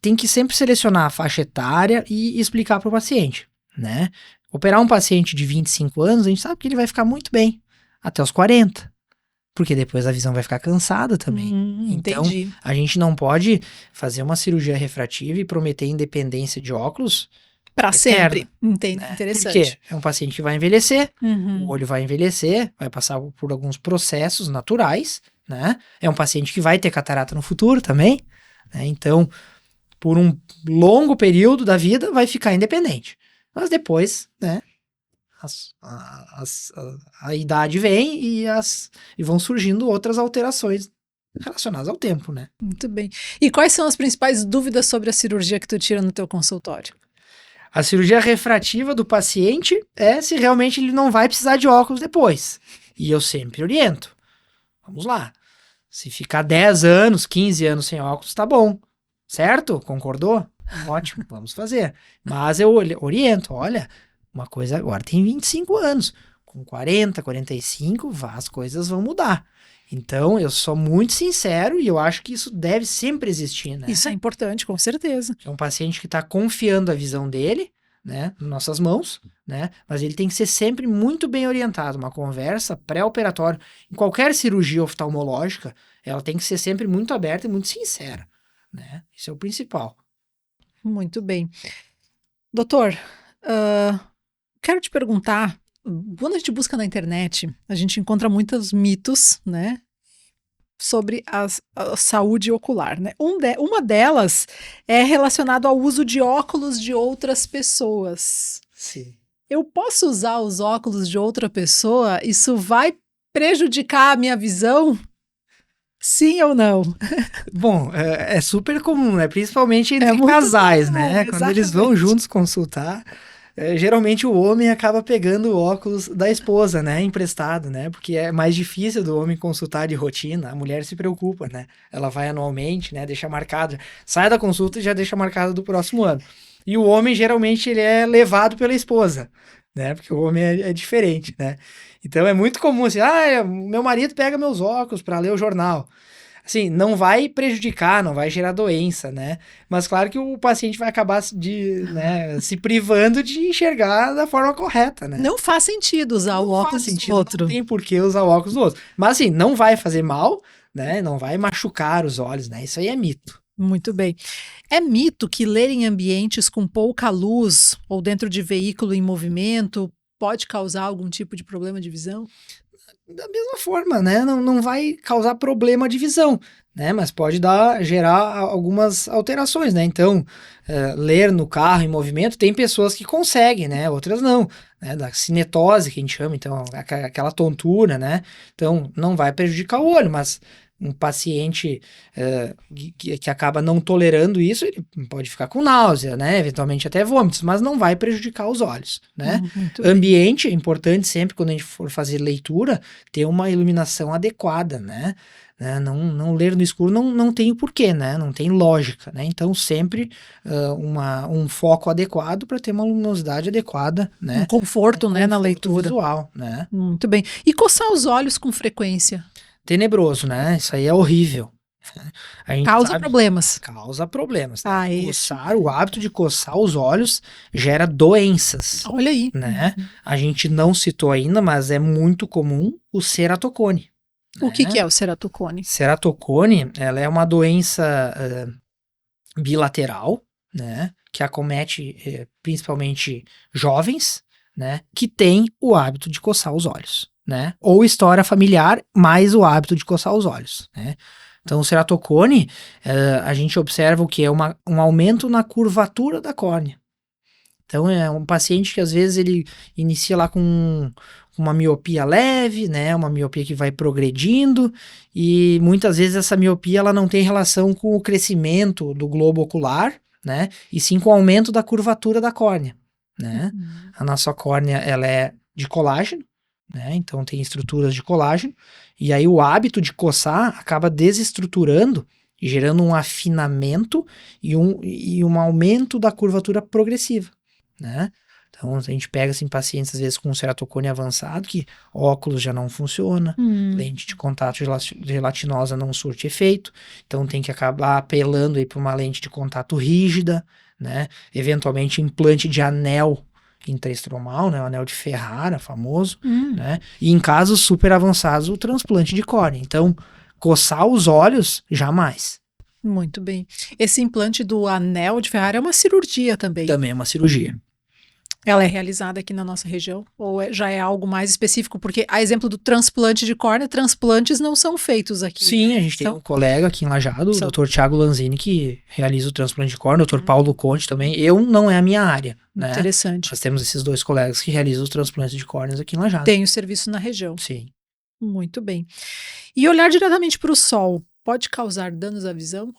tem que sempre selecionar a faixa etária e explicar para o paciente, né? Operar um paciente de 25 anos, a gente sabe que ele vai ficar muito bem até os 40. Porque depois a visão vai ficar cansada também. Então, entendi. A gente não pode fazer uma cirurgia refrativa e prometer independência de óculos para sempre. Né? Interessante. Porque é um paciente que vai envelhecer, o olho vai envelhecer, vai passar por alguns processos naturais, né? É um paciente que vai ter catarata no futuro também, né? Então, por um longo período da vida, vai ficar independente. Mas depois, né? A idade vem e vão surgindo outras alterações relacionadas ao tempo, né? Muito bem. E quais são as principais dúvidas sobre a cirurgia que tu tira no teu consultório? A cirurgia refrativa do paciente é se realmente ele não vai precisar de óculos depois. E eu sempre oriento. Vamos lá. Se ficar 10 anos, 15 anos sem óculos, tá bom. Certo? Concordou? Ótimo, vamos fazer. Mas eu oriento, olha... Uma coisa agora tem 25 anos, com 40, 45, as coisas vão mudar. Então, eu sou muito sincero e eu acho que isso deve sempre existir, né? Isso é importante, com certeza. É um paciente que está confiando a visão dele, né, nas nossas mãos, né? Mas ele tem que ser sempre muito bem orientado. Uma conversa pré-operatória, em qualquer cirurgia oftalmológica, ela tem que ser sempre muito aberta e muito sincera, né? Isso é o principal. Muito bem. Doutor, quero te perguntar, quando a gente busca na internet, a gente encontra muitos mitos, né, sobre a saúde ocular, né? Uma delas é relacionada ao uso de óculos de outras pessoas. Sim. Eu posso usar os óculos de outra pessoa? Isso vai prejudicar a minha visão? Sim ou não? Bom, é super comum, né? Principalmente entre casais, comum, né? Quando eles vão juntos consultar, geralmente o homem acaba pegando o óculos da esposa, né? Emprestado, né? Porque é mais difícil do homem consultar de rotina. A mulher se preocupa, né? Ela vai anualmente, né? Deixa marcado. Sai da consulta e já deixa marcado do próximo ano. E o homem, geralmente, ele é levado pela esposa, né? Porque o homem é diferente, né? Então é muito comum assim, meu marido pega meus óculos para ler o jornal. Assim, não vai prejudicar, não vai gerar doença, né? Mas claro que o paciente vai acabar se privando de enxergar da forma correta, né? Não faz sentido usar o óculos do outro. Não tem por que usar o óculos do outro. Mas assim, não vai fazer mal, né? Não vai machucar os olhos, né? Isso aí é mito. Muito bem. É mito que ler em ambientes com pouca luz ou dentro de veículo em movimento pode causar algum tipo de problema de visão? Da mesma forma, né? Não vai causar problema de visão, né? Mas pode gerar algumas alterações, né? Então, ler no carro em movimento, tem pessoas que conseguem, né? Outras não, né? Da cinetose, que a gente chama, então, aquela tontura, né? Então, não vai prejudicar o olho, mas um paciente que acaba não tolerando isso, ele pode ficar com náusea, né? Eventualmente até vômitos, mas não vai prejudicar os olhos, né? Ambiente é importante sempre, quando a gente for fazer leitura, ter uma iluminação adequada, né? Não ler no escuro não tem o porquê, né? Não tem lógica, né? Então sempre um foco adequado para ter uma luminosidade adequada, né? Um conforto, né, na leitura. Visual, né? Muito bem. E coçar os olhos com frequência? Tenebroso, né? Isso aí é horrível. Causa problemas. Causa problemas. Né? O hábito de coçar os olhos gera doenças. Olha aí. Né? A gente não citou ainda, mas é muito comum o ceratocone. O que é o ceratocone? Ceratocone, ela é uma doença bilateral, né? Que acomete principalmente jovens, né? Que tem o hábito de coçar os olhos. Né? Ou história familiar, mais o hábito de coçar os olhos, né? Então, o ceratocone, a gente observa o que é um aumento na curvatura da córnea. Então, é um paciente que às vezes ele inicia lá com uma miopia leve, né? Uma miopia que vai progredindo e muitas vezes essa miopia ela não tem relação com o crescimento do globo ocular, né? E sim com o aumento da curvatura da córnea, né? A nossa córnea, ela é de colágeno, né? Então tem estruturas de colágeno, e aí o hábito de coçar acaba desestruturando e gerando um afinamento e um aumento da curvatura progressiva, né? Então a gente pega assim, pacientes às vezes com ceratocone avançado, que óculos já não funciona, lente de contato gelatinosa não surte efeito, então tem que acabar apelando aí para uma lente de contato rígida, né? Eventualmente implante de anel intraestromal, né, o anel de Ferrara, famoso, né, e em casos super avançados o transplante de córnea. Então, coçar os olhos, jamais. Muito bem. Esse implante do anel de Ferrara é uma cirurgia também? Também é uma cirurgia. Ela é realizada aqui na nossa região? Ou já é algo mais específico? Porque, a exemplo do transplante de córnea, transplantes não são feitos aqui. Sim, a gente tem um colega aqui em Lajeado, o Dr. Thiago Lanzini, que realiza o transplante de córnea, o Dr. Paulo Conte também. Não é a minha área, né? Interessante. Nós temos esses dois colegas que realizam os transplantes de córneas aqui em Lajeado. Tem o serviço na região. Sim. Muito bem. E olhar diretamente para o sol pode causar danos à visão?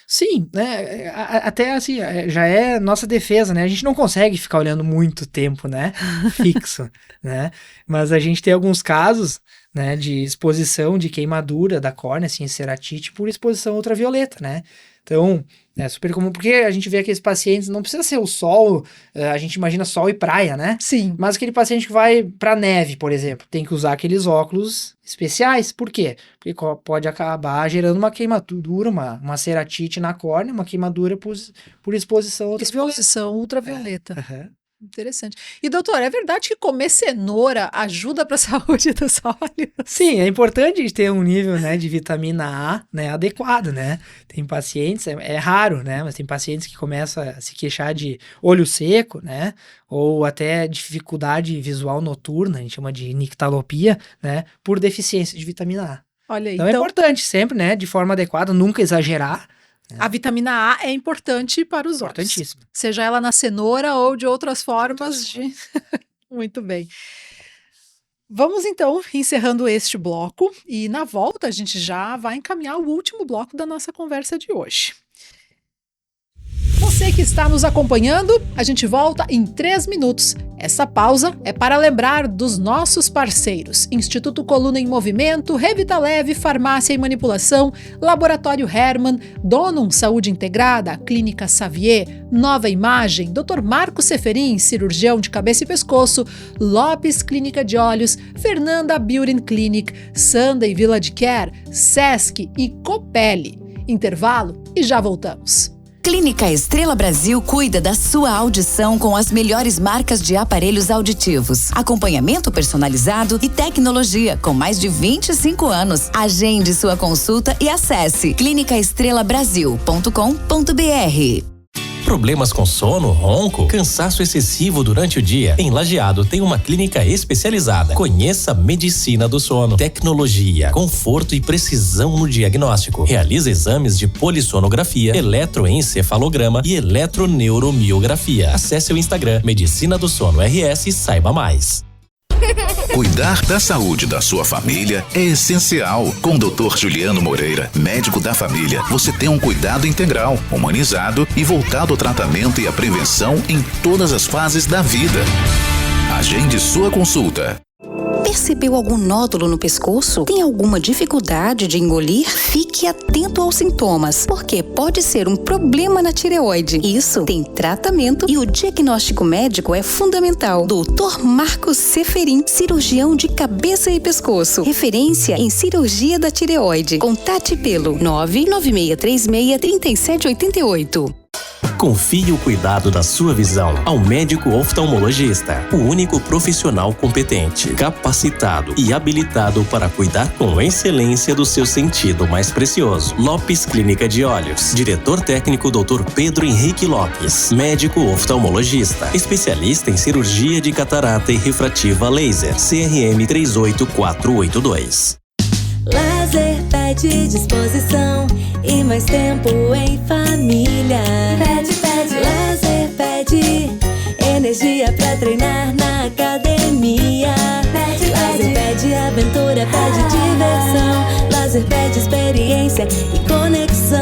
Sim, né? Até assim, já é nossa defesa, né? A gente não consegue ficar olhando muito tempo, né? Fixo, né? Mas a gente tem alguns casos, né? De exposição, de queimadura da córnea, assim, ceratite, por exposição ultravioleta, né? Então, é super comum, porque a gente vê aqueles pacientes, não precisa ser o sol, a gente imagina sol e praia, né? Sim. Mas aquele paciente que vai pra neve, por exemplo, tem que usar aqueles óculos especiais. Por quê? Porque pode acabar gerando uma queimadura, uma ceratite na córnea, uma queimadura por exposição ultravioleta. Exposição ultravioleta. Uhum. Interessante. E, doutor, é verdade que comer cenoura ajuda para a saúde dos olhos? Sim, é importante a gente ter um nível, né, de vitamina A, né, adequado, né? Tem pacientes, é raro, né, mas tem pacientes que começam a se queixar de olho seco, né, ou até dificuldade visual noturna, a gente chama de nictalopia, né, por deficiência de vitamina A. Olha aí. Então é importante sempre, né, de forma adequada, nunca exagerar. A vitamina A é importante para os olhos. Importantíssimo. Seja ela na cenoura ou de outras formas de... Muito bem. Vamos então encerrando este bloco e na volta a gente já vai encaminhar o último bloco da nossa conversa de hoje. Você que está nos acompanhando, a gente volta em 3 minutos. Essa pausa é para lembrar dos nossos parceiros: Instituto Coluna em Movimento, Revita Leve, Farmácia e Manipulação, Laboratório Hermann, Donum Saúde Integrada, Clínica Xavier, Nova Imagem, Dr. Marco Seferin, cirurgião de cabeça e pescoço, Lopes Clínica de Olhos, Fernanda Beauty Clinic, Sunday Village Care, Sesc e Copelli. Intervalo e já voltamos. Clínica Estrela Brasil cuida da sua audição com as melhores marcas de aparelhos auditivos, acompanhamento personalizado e tecnologia com mais de 25 anos. Agende sua consulta e acesse clinicaestrelabrasil.com.br. Problemas com sono, ronco, cansaço excessivo durante o dia? Em Lajeado tem uma clínica especializada. Conheça a medicina do sono, tecnologia, conforto e precisão no diagnóstico. Realiza exames de polissonografia, eletroencefalograma e eletroneuromiografia. Acesse o Instagram Medicina do Sono RS e saiba mais. Cuidar da saúde da sua família é essencial. Com o Dr. Juliano Moreira, médico da família, você tem um cuidado integral, humanizado e voltado ao tratamento e à prevenção em todas as fases da vida. Agende sua consulta. Percebeu algum nódulo no pescoço? Tem alguma dificuldade de engolir? Fique atento aos sintomas, porque pode ser um problema na tireoide. Isso tem tratamento e o diagnóstico médico é fundamental. Dr. Marco Seferin, cirurgião de cabeça e pescoço. Referência em cirurgia da tireoide. Contate pelo 996363788. Confie o cuidado da sua visão ao médico oftalmologista, o único profissional competente, capacitado e habilitado para cuidar com excelência do seu sentido mais precioso. Lopes Clínica de Olhos. Diretor técnico Dr. Pedro Henrique Lopes. Médico oftalmologista, especialista em cirurgia de catarata e refrativa laser. CRM 38482. Lazer pede disposição e mais tempo em família. Pede, lazer pede energia pra treinar na academia. Lazer pede aventura, pede diversão. Lazer pede experiência e conexão.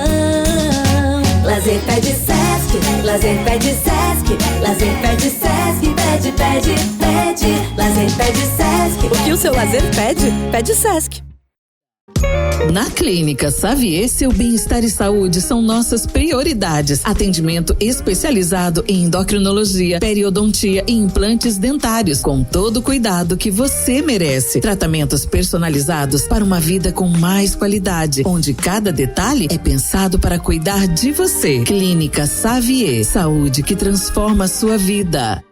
Lazer pede Sesc, lazer pede Sesc, lazer pede Sesc, pede. Lazer pede Sesc. O que o seu lazer pede? Pede Sesc. Na Clínica Xavier, seu bem-estar e saúde são nossas prioridades. Atendimento especializado em endocrinologia, periodontia e implantes dentários, com todo o cuidado que você merece. Tratamentos personalizados para uma vida com mais qualidade, onde cada detalhe é pensado para cuidar de você. Clínica Xavier, saúde que transforma a sua vida.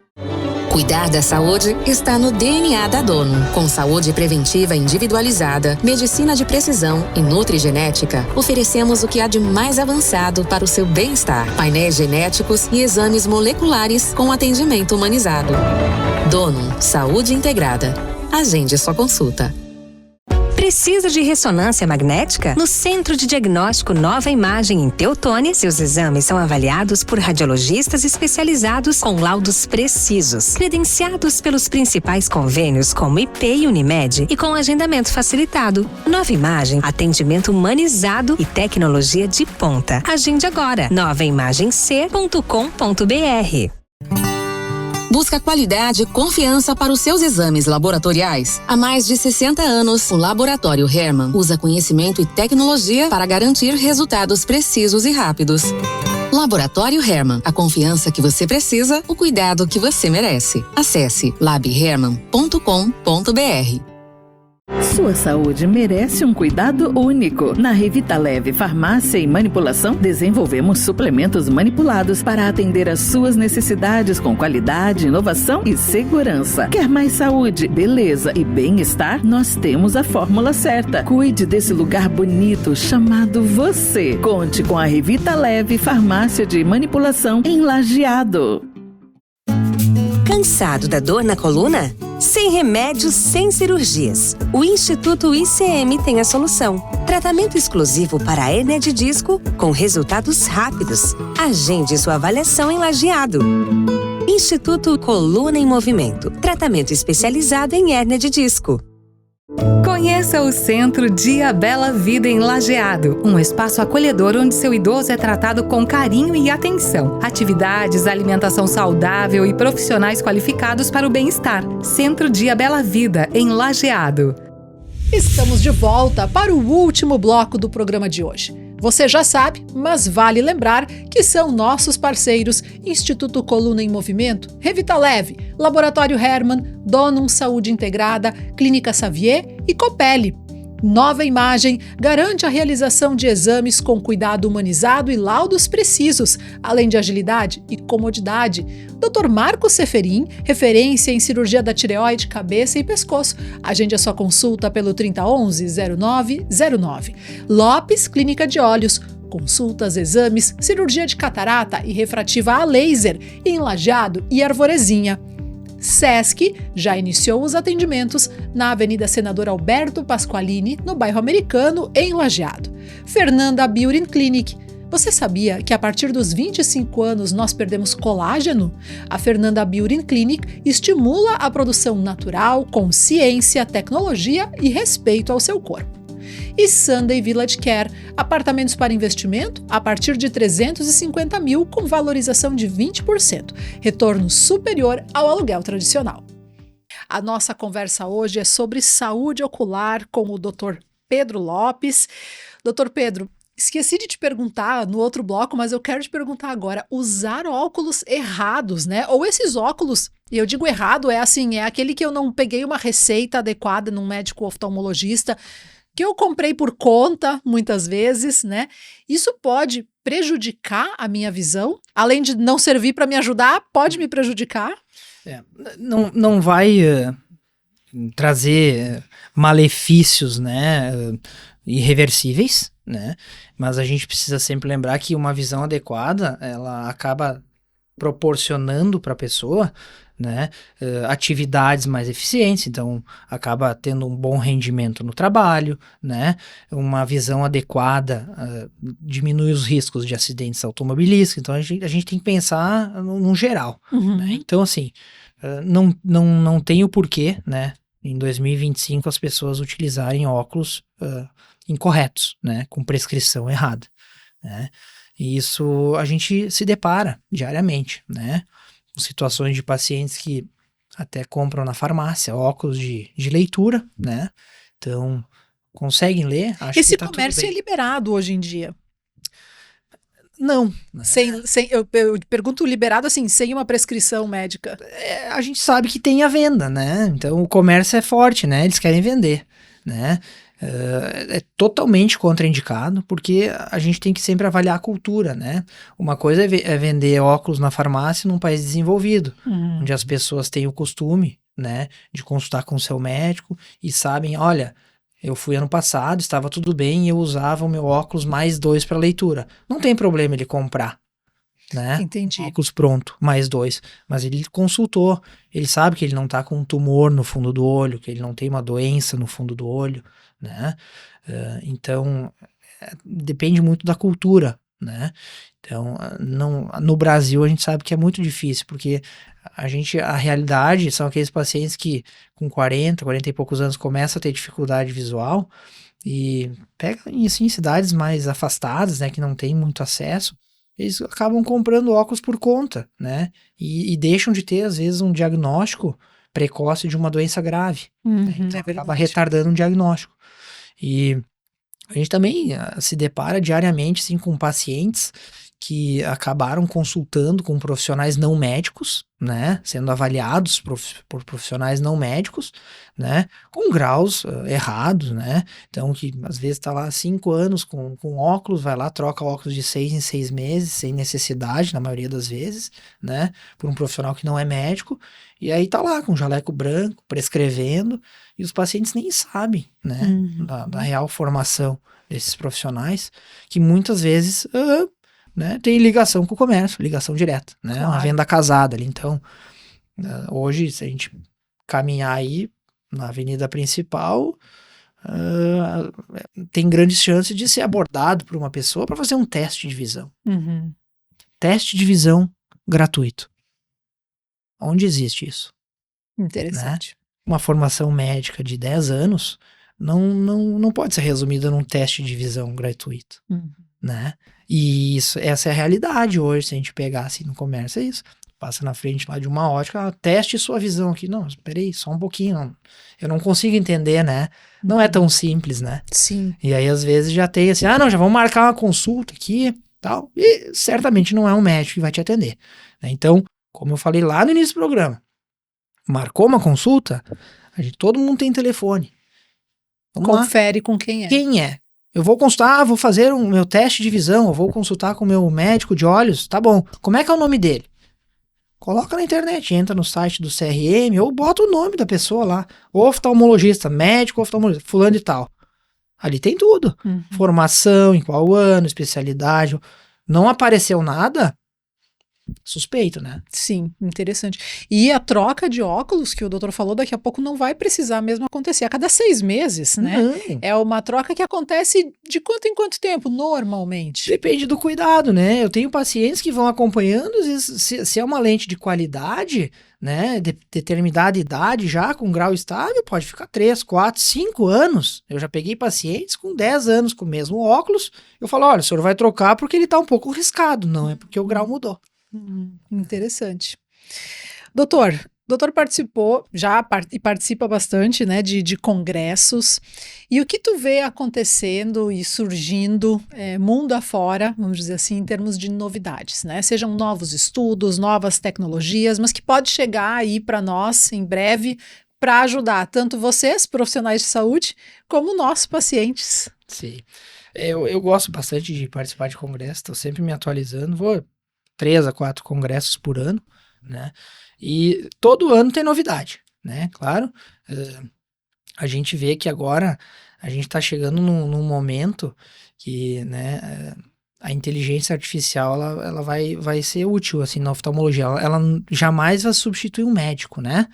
Cuidar da saúde está no DNA da Donum. Com saúde preventiva individualizada, medicina de precisão e nutrigenética, oferecemos o que há de mais avançado para o seu bem-estar. Painéis genéticos e exames moleculares com atendimento humanizado. Donum Saúde Integrada. Agende sua consulta. Precisa de ressonância magnética? No Centro de Diagnóstico Nova Imagem em Teutônia, seus exames são avaliados por radiologistas especializados com laudos precisos, credenciados pelos principais convênios como IP e Unimed e com agendamento facilitado. Nova Imagem, atendimento humanizado e tecnologia de ponta. Agende agora, novaimagec.com.br. busca qualidade e confiança para os seus exames laboratoriais. Há mais de 60 anos, o Laboratório Hermann usa conhecimento e tecnologia para garantir resultados precisos e rápidos. Laboratório Hermann, a confiança que você precisa, o cuidado que você merece. Acesse labhermann.com.br. Sua saúde merece um cuidado único. Na Revitaleve Farmácia e Manipulação, desenvolvemos suplementos manipulados para atender às suas necessidades com qualidade, inovação e segurança. Quer mais saúde, beleza e bem-estar? Nós temos a fórmula certa. Cuide desse lugar bonito chamado você. Conte com a Revitaleve Farmácia de Manipulação em Lajeado. Cansado da dor na coluna? Sem remédios, sem cirurgias. O Instituto ICM tem a solução. Tratamento exclusivo para a hérnia de disco com resultados rápidos. Agende sua avaliação em Lajeado. Instituto Coluna em Movimento. Tratamento especializado em hérnia de disco. Conheça o Centro Dia Bela Vida em Lajeado, um espaço acolhedor onde seu idoso é tratado com carinho e atenção. Atividades, alimentação saudável e profissionais qualificados para o bem-estar. Centro Dia Bela Vida em Lajeado. Estamos de volta para o último bloco do programa de hoje. Você já sabe, mas vale lembrar que são nossos parceiros Instituto Coluna em Movimento, Revitaleve, Laboratório Hermann, Donum Saúde Integrada, Clínica Xavier e Copelli. Nova Imagem garante a realização de exames com cuidado humanizado e laudos precisos, além de agilidade e comodidade. Dr. Marcos Seferin, referência em cirurgia da tireoide, cabeça e pescoço. Agende a sua consulta pelo 3011-0909. Lopes Clínica de Olhos. Consultas, exames, cirurgia de catarata e refrativa a laser em Lajeado e Arvorezinha. Sesc já iniciou os atendimentos na Avenida Senador Alberto Pasqualini, no bairro Americano, em Lajeado. Fernanda Beauty Clinic. Você sabia que a partir dos 25 anos nós perdemos colágeno? A Fernanda Beauty Clinic estimula a produção natural, com ciência, tecnologia e respeito ao seu corpo. E Sunday Village Care, apartamentos para investimento a partir de 350 mil com valorização de 20%, retorno superior ao aluguel tradicional. A nossa conversa hoje é sobre saúde ocular com o Dr. Pedro Lopes. Dr. Pedro, esqueci de te perguntar no outro bloco, mas eu quero te perguntar agora, usar óculos errados, né? Ou esses óculos, e eu digo errado, é aquele que eu não peguei uma receita adequada num médico oftalmologista, que eu comprei por conta, muitas vezes, né? Isso pode prejudicar a minha visão? Além de não servir para me ajudar, pode me prejudicar? Não vai trazer malefícios, né, irreversíveis, né? Mas a gente precisa sempre lembrar que uma visão adequada, ela acaba proporcionando para a pessoa, né, atividades mais eficientes, então acaba tendo um bom rendimento no trabalho, né, uma visão adequada diminui os riscos de acidentes automobilísticos, então a gente tem que pensar no geral, né? Então assim, não tem o porquê, né, em 2025 as pessoas utilizarem óculos incorretos, né, com prescrição errada, né, e isso a gente se depara diariamente, né, situações de pacientes que até compram na farmácia óculos de leitura, né? Então, conseguem ler, acho esse que tá comércio tudo bem. é liberado hoje em dia? Não. Eu pergunto liberado assim, sem uma prescrição médica. A gente sabe que tem a venda, né? Então, o comércio é forte, né? Eles querem vender, né? É totalmente contraindicado, porque a gente tem que sempre avaliar a cultura, né? Uma coisa é vender óculos na farmácia num país desenvolvido, onde as pessoas têm o costume, né, de consultar com o seu médico e sabem, olha, eu fui ano passado, estava tudo bem e eu usava o meu óculos mais 2 para leitura. Não tem problema ele comprar, né? Entendi. Óculos pronto, mais 2. Mas ele consultou, ele sabe que ele não tá com um tumor no fundo do olho, que ele não tem uma doença no fundo do olho, né? Então, depende muito da cultura, né? Então, no Brasil a gente sabe que é muito difícil, porque a realidade são aqueles pacientes que com 40 e poucos anos começam a ter dificuldade visual e pegam assim, em cidades mais afastadas, né, que não tem muito acesso, eles acabam comprando óculos por conta, né? E deixam de ter, às vezes, um diagnóstico precoce de uma doença grave. Né? Então, acaba retardando um diagnóstico. E a gente também se depara diariamente, assim, com pacientes que acabaram consultando com profissionais não médicos, né, sendo avaliados por profissionais não médicos, né, com graus errados, né, então que às vezes está lá 5 anos com óculos, vai lá, troca óculos de 6 em 6 meses, sem necessidade, na maioria das vezes, né, por um profissional que não é médico, e aí tá lá com jaleco branco, prescrevendo, e os pacientes nem sabem, né, da real formação desses profissionais, que muitas vezes... né, tem ligação com o comércio, ligação direta, né, claro. Uma venda casada ali. Então, hoje, se a gente caminhar aí na avenida principal, tem grandes chances de ser abordado por uma pessoa para fazer um teste de visão. Teste de visão gratuito. Onde existe isso? Interessante. Né? Uma formação médica de 10 anos não pode ser resumida num teste de visão gratuito. Né? E essa é a realidade hoje, se a gente pegar assim no comércio, é isso. Passa na frente lá de uma ótica, teste sua visão aqui. Não, peraí, só um pouquinho. Eu não consigo entender, né? Não é tão simples, né? Sim. E aí, às vezes, já tem assim, não, já vamos marcar uma consulta aqui, tal. E certamente não é um médico que vai te atender. Né? Então, como eu falei lá no início do programa, marcou uma consulta, todo mundo tem telefone. Confere com quem é. Quem é? Eu vou consultar, vou fazer o meu teste de visão, eu vou consultar com o meu médico de olhos, tá bom. Como é que é o nome dele? Coloca na internet, entra no site do CRM ou bota o nome da pessoa lá. Oftalmologista, médico oftalmologista, fulano e tal. Ali tem tudo. Formação, em qual ano, especialidade. Não apareceu nada, suspeito, né? Sim, interessante. E a troca de óculos que o doutor falou, daqui a pouco não vai precisar mesmo acontecer. A cada 6 meses, né? É uma troca que acontece de quanto em quanto tempo, normalmente? Depende do cuidado, né? Eu tenho pacientes que vão acompanhando, às vezes, se é uma lente de qualidade, né? De determinada idade já, com grau estável, pode ficar 3, 4, 5 anos. Eu já peguei pacientes com 10 anos com o mesmo óculos. Eu falo, olha, o senhor vai trocar porque ele tá um pouco riscado, não é porque o grau mudou. Interessante. Doutor participou e participa bastante, né, de congressos, e o que tu vê acontecendo e surgindo mundo afora, vamos dizer assim, em termos de novidades, né, sejam novos estudos, novas tecnologias, mas que pode chegar aí para nós em breve para ajudar tanto vocês, profissionais de saúde, como nós, pacientes. Sim, eu gosto bastante de participar de congressos, estou sempre me atualizando, vou 3 a 4 congressos por ano, né? E todo ano tem novidade, né? Claro, a gente vê que agora a gente está chegando num momento que, né, a inteligência artificial ela vai ser útil assim na oftalmologia. Ela jamais vai substituir um médico, né?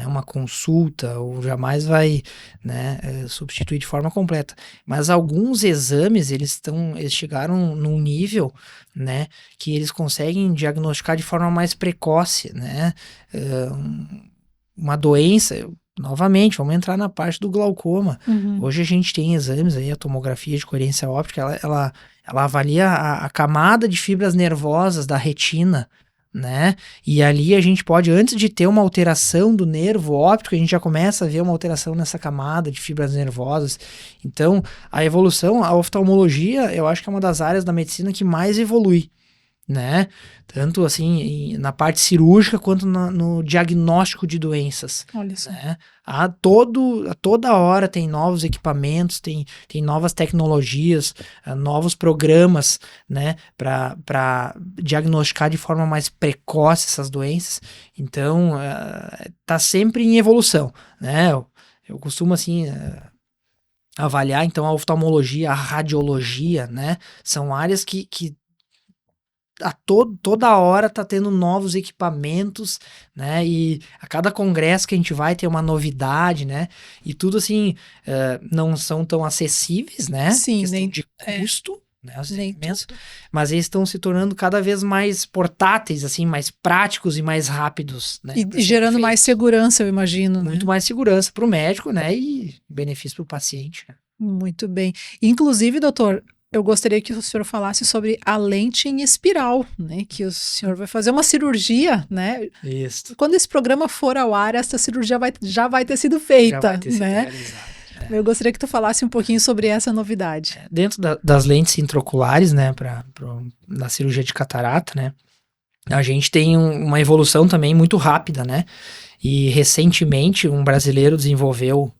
Uma consulta, ou jamais vai, né, substituir de forma completa. Mas alguns exames, eles chegaram num nível, né, que eles conseguem diagnosticar de forma mais precoce, né, uma doença. Novamente, vamos entrar na parte do glaucoma. Hoje a gente tem exames aí, a tomografia de coerência óptica, ela avalia a camada de fibras nervosas da retina, né? E ali a gente pode, antes de ter uma alteração do nervo óptico, a gente já começa a ver uma alteração nessa camada de fibras nervosas. Então, a evolução, a oftalmologia, eu acho que é uma das áreas da medicina que mais evolui, né? Tanto assim na parte cirúrgica quanto no diagnóstico de doenças. Olha só. Né? A toda hora tem novos equipamentos, tem novas tecnologias, novos programas, né, para diagnosticar de forma mais precoce essas doenças. Então, tá sempre em evolução, né? Eu costumo assim avaliar então a oftalmologia, a radiologia, né? São áreas que toda hora tá tendo novos equipamentos, né, e a cada congresso que a gente vai ter uma novidade, né, e tudo assim, não são tão acessíveis, né, sim, nem de custo, né, os equipamentos, mas eles estão se tornando cada vez mais portáteis, assim, mais práticos e mais rápidos, né. E gerando mais segurança, eu imagino. Muito mais segurança para o médico, né, e benefício para o paciente. Muito bem. Inclusive, doutor, eu gostaria que o senhor falasse sobre a lente em espiral, né? Que o senhor vai fazer uma cirurgia, né? Isso. Quando esse programa for ao ar, essa cirurgia já vai ter sido feita, Já vai ter sido né? realizada. Eu gostaria que tu falasse um pouquinho sobre essa novidade. Dentro das lentes intraoculares, né, na cirurgia de catarata, né, a gente tem uma evolução também muito rápida, né, e recentemente um brasileiro desenvolveu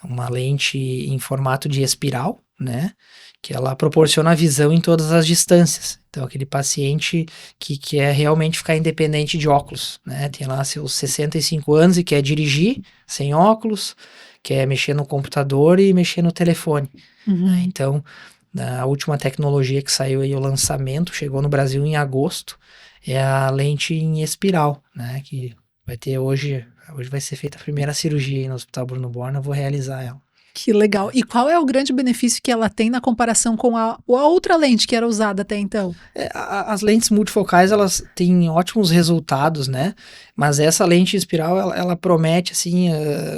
uma lente em formato de espiral, né, que ela proporciona a visão em todas as distâncias. Então, aquele paciente que quer realmente ficar independente de óculos, né, tem lá seus 65 anos e quer dirigir sem óculos, quer mexer no computador e mexer no telefone. Né? Então, a última tecnologia que saiu aí, o lançamento, chegou no Brasil em agosto, é a lente em espiral, né? Que vai ter hoje vai ser feita a primeira cirurgia aí no Hospital Bruno Borna, eu vou realizar ela. Que legal. E qual é o grande benefício que ela tem na comparação com a outra lente que era usada até então? As lentes multifocais, elas têm ótimos resultados, né? Mas essa lente espiral, ela promete, assim,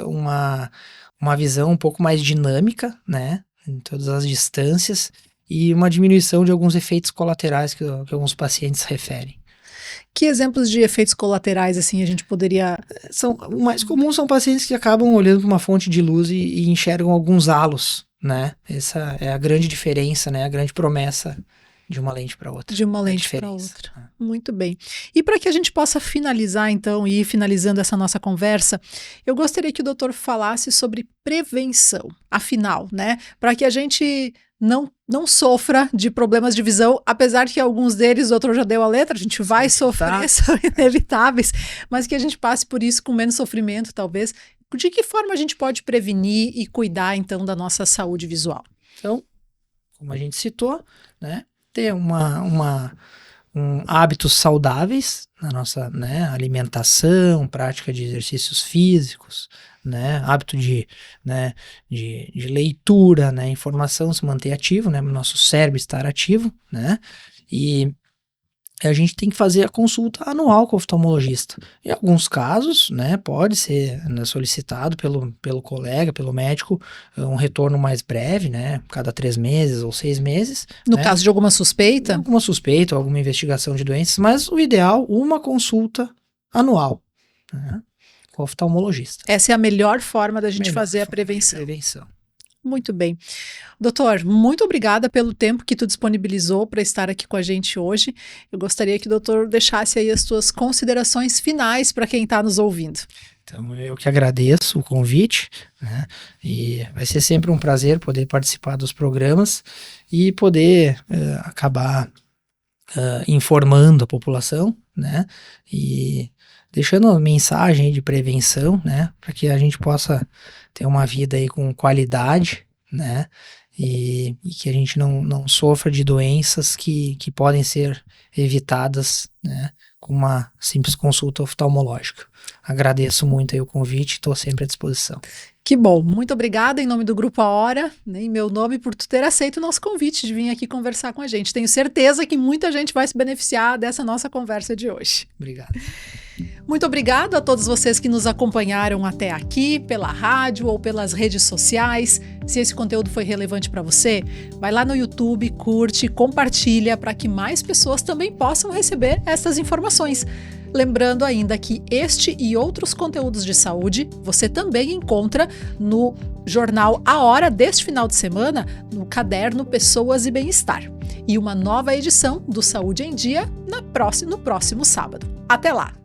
uma visão um pouco mais dinâmica, né? Em todas as distâncias e uma diminuição de alguns efeitos colaterais que alguns pacientes referem. Que exemplos de efeitos colaterais, assim, a gente poderia... O mais comum são pacientes que acabam olhando para uma fonte de luz e enxergam alguns halos, né? Essa é a grande diferença, né? A grande promessa de uma lente para outra. De uma lente para outra. Muito bem. E para que a gente possa finalizar, então, e ir finalizando essa nossa conversa, eu gostaria que o doutor falasse sobre prevenção. Afinal, né? Para que a gente não sofra de problemas de visão, apesar que alguns deles, o doutor já deu a letra, a gente vai sofrer, são inevitáveis, mas que a gente passe por isso com menos sofrimento, talvez. De que forma a gente pode prevenir e cuidar, então, da nossa saúde visual? Então, como a gente citou, né, ter hábitos saudáveis na nossa, né, alimentação, prática de exercícios físicos, né, hábito de leitura, né, informação, se manter ativo, né, nosso cérebro estar ativo, né, e a gente tem que fazer a consulta anual com o oftalmologista. Em alguns casos, né, pode ser, né, solicitado pelo colega, pelo médico, um retorno mais breve, né, cada 3 meses ou 6 meses. No caso de alguma suspeita? Alguma suspeita, alguma investigação de doenças, mas o ideal, uma consulta anual, né, com o oftalmologista. Essa é a melhor forma da gente fazer a prevenção. Muito bem. Doutor, muito obrigada pelo tempo que tu disponibilizou para estar aqui com a gente hoje. Eu gostaria que o doutor deixasse aí as suas considerações finais para quem está nos ouvindo. Então, eu que agradeço o convite, né? E vai ser sempre um prazer poder participar dos programas e poder acabar informando a população, né? E deixando uma mensagem de prevenção, né? Para que a gente possa ter uma vida aí com qualidade, né? E que a gente não sofra de doenças que podem ser evitadas, né? Com uma simples consulta oftalmológica. Agradeço muito aí o convite, estou sempre à disposição. Que bom, muito obrigada em nome do Grupo A Hora, né, em meu nome, por tu ter aceito o nosso convite de vir aqui conversar com a gente. Tenho certeza que muita gente vai se beneficiar dessa nossa conversa de hoje. Obrigado. Muito obrigado a todos vocês que nos acompanharam até aqui, pela rádio ou pelas redes sociais. Se esse conteúdo foi relevante para você, vai lá no YouTube, curte, compartilha para que mais pessoas também possam receber essas informações. Lembrando ainda que este e outros conteúdos de saúde você também encontra no jornal A Hora deste final de semana, no caderno Pessoas e Bem-Estar. E uma nova edição do Saúde em Dia no próximo sábado. Até lá!